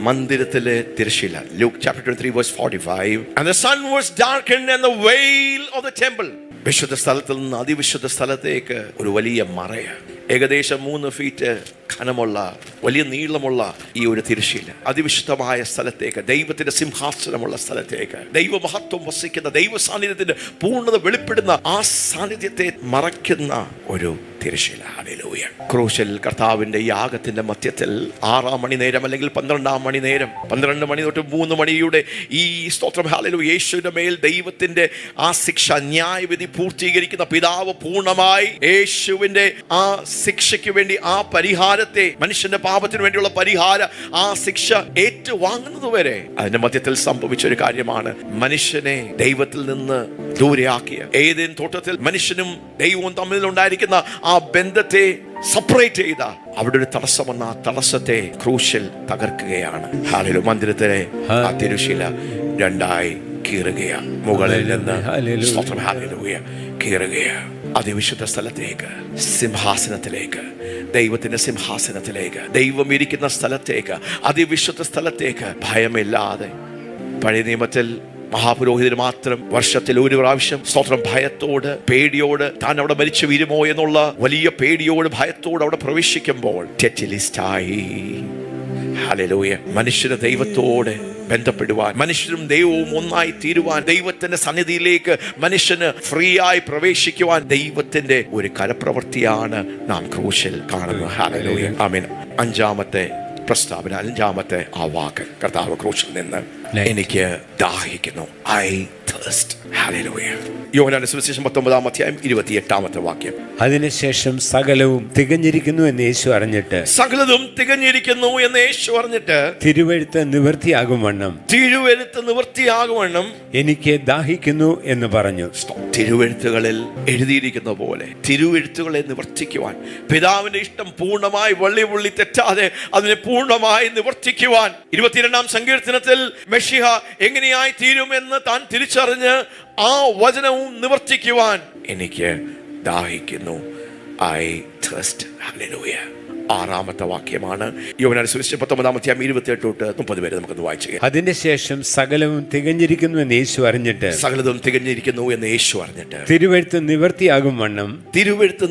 മന്ദിരത്തിലെ തിരശ്ശീല. Luke chapter 23 verse 45. And the sun was darkened and the veil of the temple. വിശുദ്ധ സ്ഥലത്തിൽ നിന്ന് അതിവിശുദ്ധ സ്ഥലത്തേക്ക് ഒരു വലിയ മറയ, ഏകദേശം 3 ഫീറ്റ് ഘനമുള്ള വലിയ നീളമുള്ള ഈ ഒരു തിരശ്ശീല അതിവിശുദ്ധമായ സ്ഥലത്തേക്ക്, ദൈവത്തിന്റെ സിംഹാസനമുള്ള സ്ഥലത്തേക്ക്, ദൈവമഹത്വം വസിക്കുന്ന ദൈവ സാന്നിധ്യത്തിന്റെ പൂർണ്ണത വെളിപ്പെടുന്ന ആ സാന്നിധ്യത്തെ മറയ്ക്കുന്ന ഒരു തിരശ്ശീല. ഹല്ലേലൂയ. ക്രൂശിൽ കർത്താവിന്റെ യാഗത്തിന്റെ മധ്യത്തിൽ 6 മണി നേരം അല്ലെങ്കിൽ 12 മണി നേരം, 12 മണി തൊട്ട് 3 മണിയുടെ ഈ സ്തോത്രം, ഹല്ലേലൂയ, യേശുവിന്റെ മേൽ ദൈവത്തിന്റെ ആ ശിക്ഷ, ന്യായവിധി പൂർത്തീകരിക്കുന്ന പിതാവ് പൂർണ്ണമായി യേശുവിന്റെ ആ ശിക്ഷയ്ക്ക് വേണ്ടി, ആ പരിഹാര പരിഹാരത്തെ, മനുഷ്യന്റെ പാപത്തിന് വേണ്ടിയുള്ള പരിഹാര ആ ശിക്ഷ ഏറ്റുവാങ്ങുന്നത് വരെ അതിന്റെ മധ്യത്തിൽ സംഭവിച്ച ഒരു കാര്യമാണ് മനുഷ്യനെ ദൈവത്തിൽ നിന്ന് ദൂരെയാക്കിയ ഏദെൻ തോട്ടത്തിൽ മനുഷ്യനും ദൈവവും തമ്മിൽ ഉണ്ടായിരിക്കുന്ന ആ ബന്ധത്തെ സെപ്പറേറ്റ് ചെയ്ത അവിടെ ഒരു തടസ്സം വന്ന ആ തടസ്സത്തെ ക്രൂശിൽ തകർക്കുകയാണ്. ഹാലലൂയ. മന്ദിരത്തിലെ ആ തിരുശീല രണ്ടായി കീറുകയാണ്. മുകളിൽ നിന്ന് ഹാലലൂയ കീറുകയാണ്. അതിവിശുദ്ധ സ്ഥലത്തേക്ക്, സിംഹാസനത്തിലേക്ക്, ദൈവത്തിന്റെ സിംഹാസനത്തിലേക്ക്, ദൈവം ഇരിക്കുന്ന സ്ഥലത്തേക്ക്, അതിവിശുദ്ധ സ്ഥലത്തേക്ക് ഭയമില്ലാതെ. പഴയ നിയമത്തിൽ മഹാപുരോഹിതന് മാത്രം വർഷത്തിൽ ഒരു പ്രാവശ്യം സ്തോത്രം ഭയത്തോട്, പേടിയോട്, താൻ അവിടെ മരിച്ചു വീരുമോ എന്നുള്ള വലിയ പേടിയോട്, ഭയത്തോട് അവിടെ പ്രവേശിക്കുമ്പോൾ ഹല്ലേലൂയ, മനുഷ്യന് ദൈവത്തോട് ബന്ധപ്പെടുവാൻ, മനുഷ്യരും ദൈവവും ഒന്നായി തീരുവാൻ, ദൈവത്തിന്റെ സന്നിധിയിലേക്ക് മനുഷ്യന് ഫ്രീ ആയി പ്രവേശിക്കുവാൻ ദൈവത്തിന്റെ ഒരു കരപ്രവൃത്തിയാണ് നാം ക്രൂശിൽ കാണുന്നത്. ഹല്ലേലൂയ. ആമേൻ. അഞ്ചാമത്തെ പ്രസ്താവന, അഞ്ചാമത്തെ ആ വാക്ക്, കർത്താവ് ക്രൂശിൽ നിന്ന് എനിക്ക് ദാഹിക്കുന്നു. I thirst. ഹല്ലേലൂയ. യോഹന്നാന്റെ സുവിശേഷം 19-ാം അധ്യായം 28-ാമത്തെ വാക്യം. അതിനുശേഷം സകലവും തികഞ്ഞിരിക്കുന്നു എന്ന് യേശു അറിഞ്ഞിട്ട്, സകലതും തികഞ്ഞിരിക്കുന്നു എന്ന് യേശു അറിഞ്ഞിട്ട്, തിരുവെഴുത്ത് നിവൃത്തിയാകും വണ്ണം എനിക്ക് ദാഹിക്കുന്നു എന്ന് പറഞ്ഞു. തിരുവെഴുത്തുകളിൽ എഴുതിയിരിക്കുന്ന പോലെ തിരുവെഴുത്തുകളെ നിവർത്തിക്കുവാൻ, പിതാവിന്റെ ഇഷ്ടം പൂർണ്ണമായി വള്ളി തെറ്റാതെ അതിനെ പൂർണ്ണമായി നിവർത്തിക്കുവാൻ, 22-ാം സങ്കീർത്തനത്തിൽ മെഷിഹ എങ്ങനെയായി തീരുമെന്ന് താൻ തിരിച്ചറിഞ്ഞ് ആ വചനവും നിവർത്തിക്കുവാൻ എനിക്ക് ദാഹിക്കുന്നു. I thirst. ഹല്ലേലൂയ. ആറാമത്തെ വാക്യമാണ് യോഹന്നാന്റെ സുവിശേഷം 19-ാം അധ്യായം 28-30 വരെ നമുക്കൊന്ന് വായിച്ചു. അതിന്റെ ശേഷം സകലവും തികഞ്ഞിരിക്കുന്നു എന്ന് യേശു അറിഞ്ഞിട്ട്, സകലതും തികഞ്ഞിരിക്കുന്നു എന്ന് യേശു അറിഞ്ഞിട്ട്, തിരുവെഴുത്ത്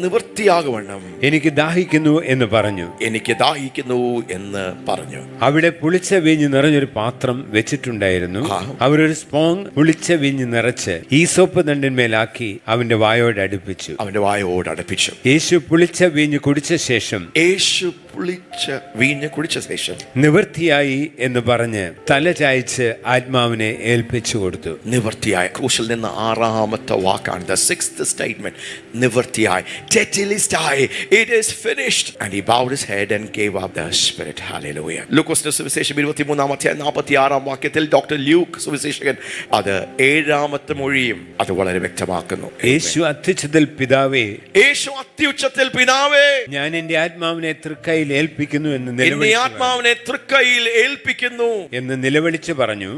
നിവൃത്തിയാകും വണ്ണം എനിക്ക് ദാഹിക്കുന്നു എന്ന് പറഞ്ഞു. അവിടെ പുളിച്ച വീഞ്ഞ് നിറഞ്ഞൊരു പാത്രം വെച്ചിട്ടുണ്ടായിരുന്നു. അവരൊരു സ്പോങ് പുളിച്ച വീഞ്ഞ് നിറച്ച് ഈസോപ്പ് ദണ്ടിന്മേലാക്കി അവന്റെ വായോട് അടുപ്പിച്ചു. യേശു പുളിച്ച വീഞ്ഞ് കുടിച്ച ശേഷം നിവൃത്തിയായി എന്ന് പറഞ്ഞ് തല ചായ്ച്ച് ആത്മാവിനെ ഏൽപ്പിച്ചു കൊടുത്തു. നിവൃത്തിയായി. ക്രൂശിൽ നിന്ന് ആറാമത്തെ വാക്കാണ് the sixth statement. നിവൃത്തിയായി. Tetelestai. It is finished. And he bowed his head and gave up the spirit. Hallelujah. ലൂക്കോസിന്റെ സുവിശേഷം 23-ാം അധ്യായം 46-ാം വാക്യത്തിൽ ഡോക്ടർ ലൂക്ക് സുവിശേഷകൻ അത് 7-ാമത്തെ മൊഴിയും അത് വളരെ വ്യക്തമാക്കുന്നു. യേശു അത്യുച്ചത്തിൽ പിതാവേ, ഞാൻ എന്റെ ആത്മാവിനെ തൃക്കൈയിൽ ഏൽപ്പിക്കുന്നു എന്ന് നിലവിളിച്ചു പറഞ്ഞു.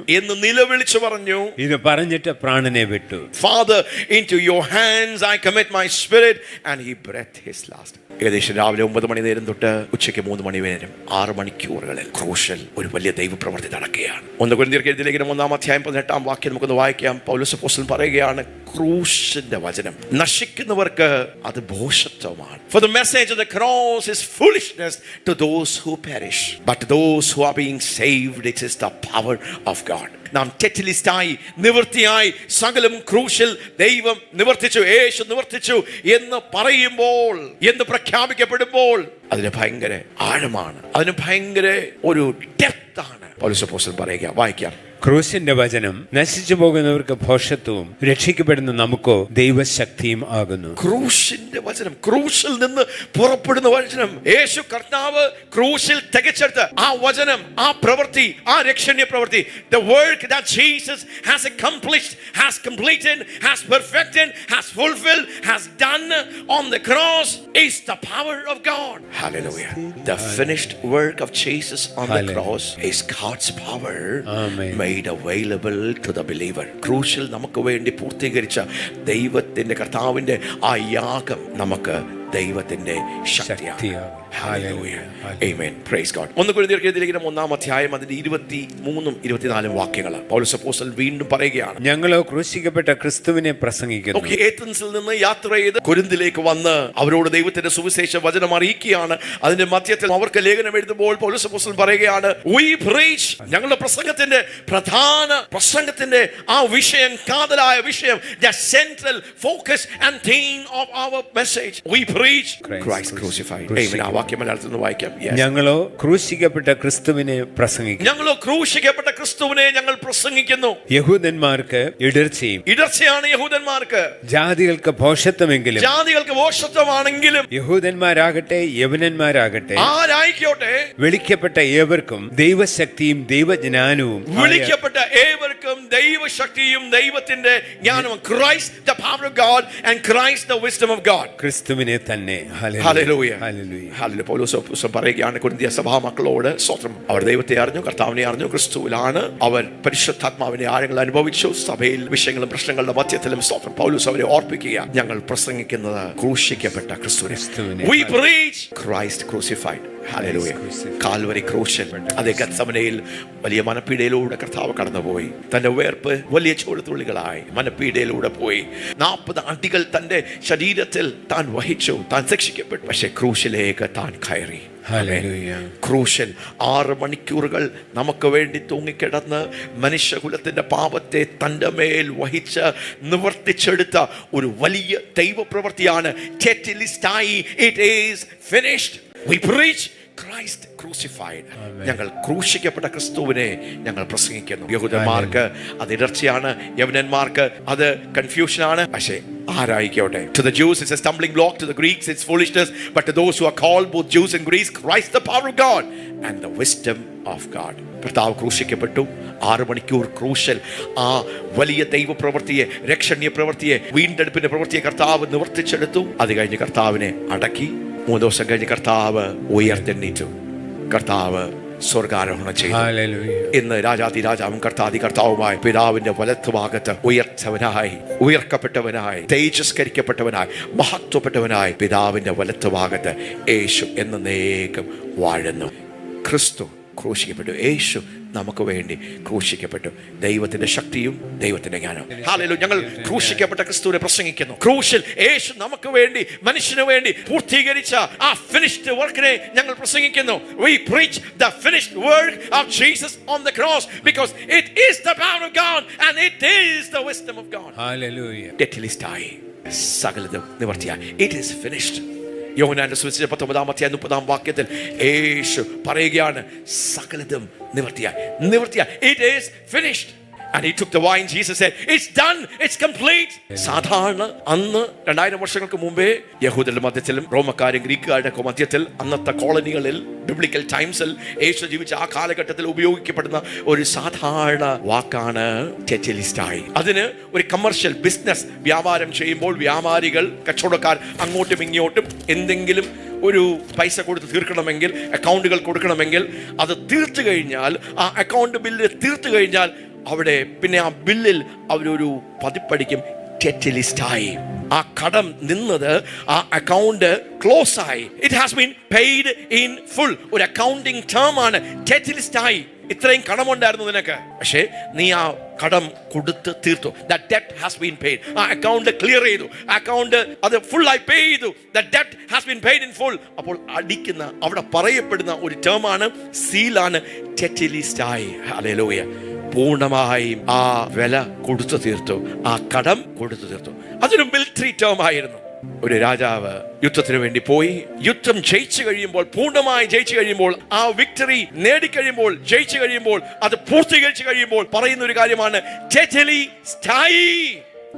ഇത് പറഞ്ഞിട്ട് പ്രാണനെ വിട്ടു. Father, into your hands I commit my spirit, and he breathed his last. ഏകദേശം രാവിലെ 9 മണി നേരം തൊട്ട് ഉച്ചയ്ക്ക് 3 മണി നേരം 6 മണിക്കൂറുകളിൽ ക്രൂശിൽ ഒരു വലിയ ദൈവപ്രവൃത്തി നടക്കുകയാണ്. 1 കൊരിന്ത്യർക്ക് എഴുതിയ ലേഖനം 1-ാം അധ്യായം 18-ാം വാക്യം നമുക്കൊന്ന് വായിക്കാം. പൗലോസ് അപ്പോസ്തലൻ പറയുകയാണ്, ക്രൂശിന്റെ വചനം നശിക്കുന്നവർക്ക് അത് ഭോഷത്വമാണ്. For the message of the cross is foolishness to those who perish, but to those who are being saved it is the power of God. നാം ടെറ്റലിസ്റ്റായി, നിവൃത്തിയായി, സകലം ക്രൂശിൽ ദൈവം നിവർത്തിച്ചു, യേശു നിവർത്തിച്ചു എന്ന് പറയുമ്പോൾ, എന്ന് പ്രഖ്യാപിക്കപ്പെടുമ്പോൾ അതിന് ഭയങ്കര ആഴമാണ്, അതിന് ഭയങ്കര ഒരു ഡെപ്ത് ആണ്. പൗലോസ് അപ്പോസ്തലൻ പറയുക, വായിക്കാം. ക്രൂശിന്റെ വചനം നശിച്ചു പോകുന്നവർക്ക് ഭോഷത്വവും രക്ഷിക്കപ്പെടുന്ന നമുക്കോ ദൈവശക്തിയും ആകുന്നു. ക്രൂശിന്റെ വചനം, ക്രൂശിൽ നിന്ന് പുറപ്പെടുന്ന വചനം, യേശു കർത്താവ് ക്രൂശിൽ തികച്ചെടുത്ത ആ വചനം, ആ പ്രവൃത്തി, ആ രക്ഷണീയ പ്രവൃത്തി, the work that Jesus has accomplished, has completed, has perfected, has fulfilled, has done on the cross is the power of God. Hallelujah. The finished work of Jesus on the cross is God's power. Amen. Made available to the believer. ക്രൂശിൽ നമുക്ക് വേണ്ടി പൂർത്തീകരിച്ച ദൈവത്തിന്റെ കർത്താവിന്റെ ആ യാഗം നമുക്ക് ദൈവത്തിന്റെ ശക്തിയാണ്. Hallelujah. Amen. Praise God. 1 കൊരിന്ത്യർക്ക് എഴുതിയ ലേഖനം 1-ാം അധ്യായം അതിന്റെ 23-ഉം 24-ഉം വാക്യങ്ങൾ പൗലോസ് അപ്പോസ്തലൻ വീണ്ടും പറയുകയാണ്, ഞങ്ങളോ ക്രൂശിക്കപ്പെട്ട ക്രിസ്തുവിനെ പ്രസംഗിക്കുന്നു. ഏഥൻസിൽ നിന്ന് യാത്ര ചെയ്ത് കൊരിന്തിലേക്ക് വന്ന് അവരോട് ദൈവത്തിന്റെ സുവിശേഷ വചനം അറിയിക്കുകയാണ്. അതിന്റെ മധ്യത്തിൽ അവർക്ക് ലേഖനം എഴുതുമ്പോൾ പൗലോസ് അപ്പോസ്തലൻ പറയുകയാണ്, we preach. ഞങ്ങളുടെ പ്രസംഗത്തിന്റെ ആ വിഷയം, കാതലായ വിഷയം, the central focus and theme of our message, we preach Christ crucified. Amen. ആ വാക്യം മലയാളത്തിൽ നിന്ന് വായിക്കാം. Yes. ഞങ്ങളോ ക്രൂശിക്കപ്പെട്ട ക്രിസ്തുവിനെ പ്രസംഗിക്കുന്നു. ഞങ്ങളോ ക്രൂശിക്കപ്പെട്ട ക്രിസ്തുവിനെ ഞങ്ങൾ പ്രസംഗിക്കുന്നു. യഹൂദന്മാർക്ക് ഇടർച്ചയാണ് യഹൂദന്മാർക്ക്, ജാതികൾക്ക് ഭോഷത്വമെങ്കിലും, ജാതികൾക്ക് ഭോഷത്വമാണെങ്കിലും, യഹൂദന്മാരാകട്ടെ യവനന്മാരാകട്ടെ ആരായിക്കോട്ടെ, വിളിക്കപ്പെട്ട ഏവർക്കും ദൈവശക്തിയും ദൈവജ്ഞാനവും, വിളിക്കപ്പെട്ട ഏവർക്കും ദൈവശക്തിയും ദൈവത്തിന്റെ ജ്ഞാനവും. Christ the power of God and Christ the wisdom of God. ക്രിസ്തുവിനെ തന്നെ. ഹല്ലേലൂയ. ഹല്ലേലൂയ. ഹല്ലേലൂയ. പൗലോസ് പറയുകയാണ് കൊരിന്ത്യ സഭാ മക്കളോട്, സ്തോത്രം, അവർ ദൈവത്തെ അറിഞ്ഞു, കർത്താവിനെ അറിഞ്ഞു, ക്രിസ്തുവിലാണ് അവർ പരിശുദ്ധാത്മാവിന്റെ ആഴങ്ങൾ അനുഭവിച്ചു. സഭയിൽ വിഷയങ്ങളും പ്രശ്നങ്ങളുടെ മധ്യത്തിലും, സ്തോത്രം, പൗലോസ് അവരെ ഓർപ്പിക്കുക, ഞങ്ങൾ പ്രസംഗിക്കുന്നത് ക്രൂശിക്കപ്പെട്ട ക്രിസ്തുവിനെ. We preach Christ crucified. ഹല്ലേലൂയ. കാൽവരി ക്രൂശൻ. അതേ ഗത്സമനയിൽ വലിയ മനപ്പീഡയിലൂടെ കർത്താവ് കടന്നുപോയി. തന്റെ വേർപ്പ് വലിയ ചോരത്തുള്ളികളായി മനപ്പീഡയിലൂടെ പോയി. 40 അടികൾ തന്റെ ശരീരത്തിൽ താൻ വഹിച്ചു. താൻ ശിക്ഷിക്കപ്പെട്ടു. പക്ഷെ ക്രൂശിലേക്ക് താൻ കയറി. ക്രൂശിൽ 6 മണിക്കൂറുകൾ നമുക്ക് വേണ്ടി തൂങ്ങിക്കിടന്ന് മനുഷ്യകുലത്തിന്റെ പാപത്തെ തന്റെ മേൽ വഹിച്ച് നിവർത്തിച്ചെടുത്ത ഒരു വലിയ ദൈവപ്രവൃത്തിയാണ്. It is finished. We preach Christ crucified. ഞങ്ങൾ ക്രൂശിക്കപ്പെട്ട ക്രിസ്തുവിനെ ഞങ്ങൾ പ്രസംഗിക്കുന്നു. യഹൂദന്മാർക്ക് അത് ഇടർച്ചയാണ്, യവനന്മാർക്ക് അത് കൺഫ്യൂഷനാണ്. പക്ഷേ ആരായിക്കോട്ടെ, to the Jews it's a stumbling block, to the Greeks it's foolishness, but to those who are called, both Jews and Greeks, Christ the power of God and the wisdom of God. കർത്താവ് ക്രൂശിക്കപ്പെട്ടു. 6 മണിക്കൂർ ക്രൂശൽ ആ വലിയ ദൈവപ്രവൃത്തിയെ, രക്ഷണീയ പ്രവൃത്തിയെ, വീണ്ടെടുപ്പിന്റെ പ്രവൃത്തിയെ കർത്താവ് നിവർത്തിച്ചെടുത്തു. അത് കഴിഞ്ഞ് കർത്താവിനെ അടക്കി. 3 ദിവസം കഴിഞ്ഞ് കർത്താവ് ഉയർത്തെണ്ണീറ്റു. കർത്താവ് സ്വർഗാരോഹണം ചെയ്തു. ഇന്ന് രാജാതിരാജാവും കർത്താവുമായ പിതാവിന്റെ വലത്തുഭാഗത്ത് ഉയർക്കപ്പെട്ടവനായി, തേജസ്കരിക്കപ്പെട്ടവനായി, മഹത്വപ്പെട്ടവനായി പിതാവിന്റെ വലത്തുഭാഗത്ത് യേശു എന്നേക്കും വാഴുന്നു. ക്രിസ്തു ക്രൂശിക്കപ്പെട്ടു. യേശു നമുക്ക് വേണ്ടി ക്രൂശിക്കപ്പെട്ടു. ദൈവത്തിന്റെ ശക്തിയും ദൈവത്തിന്റെ ജ്ഞാനവും. ഹല്ലേലൂയ. ഞങ്ങൾ ക്രൂശിക്കപ്പെട്ട ക്രിസ്തുവിനെ പ്രസംഗിക്കുന്നു. ക്രൂശിൽ യേശു നമുക്ക് വേണ്ടി, മനുഷ്യന് വേണ്ടി പൂർത്തീകരിച്ച ആ ഫിനിഷ്ഡ് വർക്കിനെ ഞങ്ങൾ പ്രസംഗിക്കുന്നു. We preach the finished work of Jesus on the cross because it is the power of God and it is the wisdom of God. Hallelujah. തെറ്റിലിസ്റ്റായി സകലതും നിവർത്തിയായി. It is finished. യോഹന്നാന്റെ സുവിശേഷം 19-30 വാക്യത്തിൽ യേശു പറയുകയാണ്, സകലതും നിവർത്തിയായി. It is finished. And he took the wine. Jesus said, it's done, it's complete. സാധാരണ അന്ന് 2000 വർഷങ്ങൾക്ക് മുമ്പേ യഹൂദരുടെ മധ്യത്തിലും റോമക്കാരും ഗ്രീക്കുകാരുടെ മധ്യത്തിൽ, അന്നത്തെ കോളനികളിൽ, ബിബ്ലിക്കൽ ടൈംസിൽ, യേശു ജീവിച്ച ആ കാലഘട്ടത്തിൽ ഉപയോഗിക്കപ്പെടുന്ന ഒരു സാധാരണ വാക്കാണ് തെറ്റിലിസ്റ്റായി. അതിന് ഒരു കമേഴ്ഷ്യൽ ബിസിനസ് വ്യാപാരം ചെയ്യുമ്പോൾ വ്യാപാരികൾ, കച്ചവടക്കാർ അങ്ങോട്ടും ഇങ്ങോട്ടും എന്തെങ്കിലും ഒരു പൈസ കൊടുത്ത് തീർക്കണമെങ്കിൽ, അക്കൗണ്ടുകൾ കൊടുക്കണമെങ്കിൽ, അത് തീർത്തു കഴിഞ്ഞാൽ, ആ അക്കൗണ്ട് ബില്ല് തീർത്തു കഴിഞ്ഞാൽ അവിടെ പിന്നെ ആ ബില്ലിൽ അവരൊരു പതിപ്പടിക്കും തെറ്റിലിസ്റ്റായി. ആ കടം നിന്നത്, ആ അക്കൗണ്ട് ക്ലോസ് ആയി. It has been paid in full. ഒരു അക്കൗണ്ടിങ് ടേം ആണ് തെറ്റിലിസ്റ്റായി. ഇത്രയും കടമുണ്ടായിരുന്നു നിനക്ക്, പക്ഷേ നീ ആ കടം കൊടുത്ത് തീർത്തു. That debt has been paid. ആ അക്കൗണ്ട് ക്ലിയർ ചെയ്തു. അക്കൗണ്ട് അത് ഫുൾ ആയി പേ ചെയ്തു. That debt has been paid in full. അപ്പോൾ അടിക്കുന്ന, അവിടെ പറയപ്പെടുന്ന ഒരു ടേമാണ്, സീലാണ് തെറ്റിലിസ്റ്റായി. ഹല്ലേലൂയ. പൂർണ്ണമായും ആ വില കൊടുത്തു തീർത്തു, ആ കടം കൊടുത്തു തീർത്തു. അതൊരു മിലിറ്ററി ടേം ആയിരുന്നു. ഒരു രാജാവ് യുദ്ധത്തിന് വേണ്ടി പോയി, യുദ്ധം ജയിച്ചു കഴിയുമ്പോൾ, പൂർണ്ണമായി ജയിച്ചു കഴിയുമ്പോൾ, ആ വിക്ടറി നേടിക്കഴിയുമ്പോൾ, ജയിച്ചു കഴിയുമ്പോൾ, അത് പൂർത്തീകരിച്ചു കഴിയുമ്പോൾ പറയുന്ന ഒരു കാര്യമാണ് തെറ്റിലിസ്റ്റായി.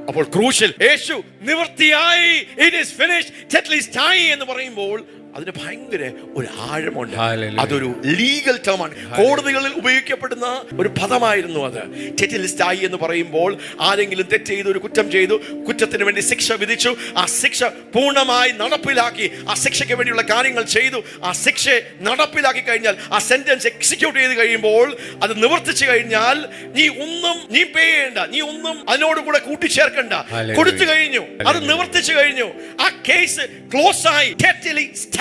അപ്പോൾ ക്രൂശിൽ യേശു നിവൃത്തിയായി, ഇറ്റ് ഈസ് ഫിനിഷ്ഡ്, തെറ്റിലിസ്റ്റായി എന്ന് പറയുമ്പോൾ അതിന് ഭയങ്കര ഒരു ആഴമുണ്ട്. അതൊരു ലീഗൽ ടേമാണ്. കോടതികളിൽ ഉപയോഗിക്കപ്പെടുന്ന ഒരു പദമായിരുന്നു അത്. തെറ്റിലിസ്റ്റായി എന്ന് പറയുമ്പോൾ ആരെങ്കിലും തെറ്റ് ചെയ്തു, ഒരു കുറ്റം ചെയ്തു, കുറ്റത്തിന് വേണ്ടി ശിക്ഷ വിധിച്ചു, ആ ശിക്ഷ പൂർണ്ണമായി നടപ്പിലാക്കി, ആ ശിക്ഷയ്ക്ക് വേണ്ടിയുള്ള കാര്യങ്ങൾ ചെയ്തു, ആ ശിക്ഷ നടപ്പിലാക്കി കഴിഞ്ഞാൽ, ആ സെന്റൻസ് എക്സിക്യൂട്ട് ചെയ്ത് കഴിയുമ്പോൾ, അത് നിവർത്തിച്ചു കഴിഞ്ഞാൽ, നീ പേ ചെയ്യേണ്ട, നീ ഒന്നും അതിനോട് കൂടെ കൂട്ടിച്ചേർക്കണ്ട, കൊടുത്തു കഴിഞ്ഞു, അത് നിവർത്തിച്ചു കഴിഞ്ഞു, ആ കേസ് ക്ലോസ് ആയി, തെറ്റിലിസ്റ്റായി.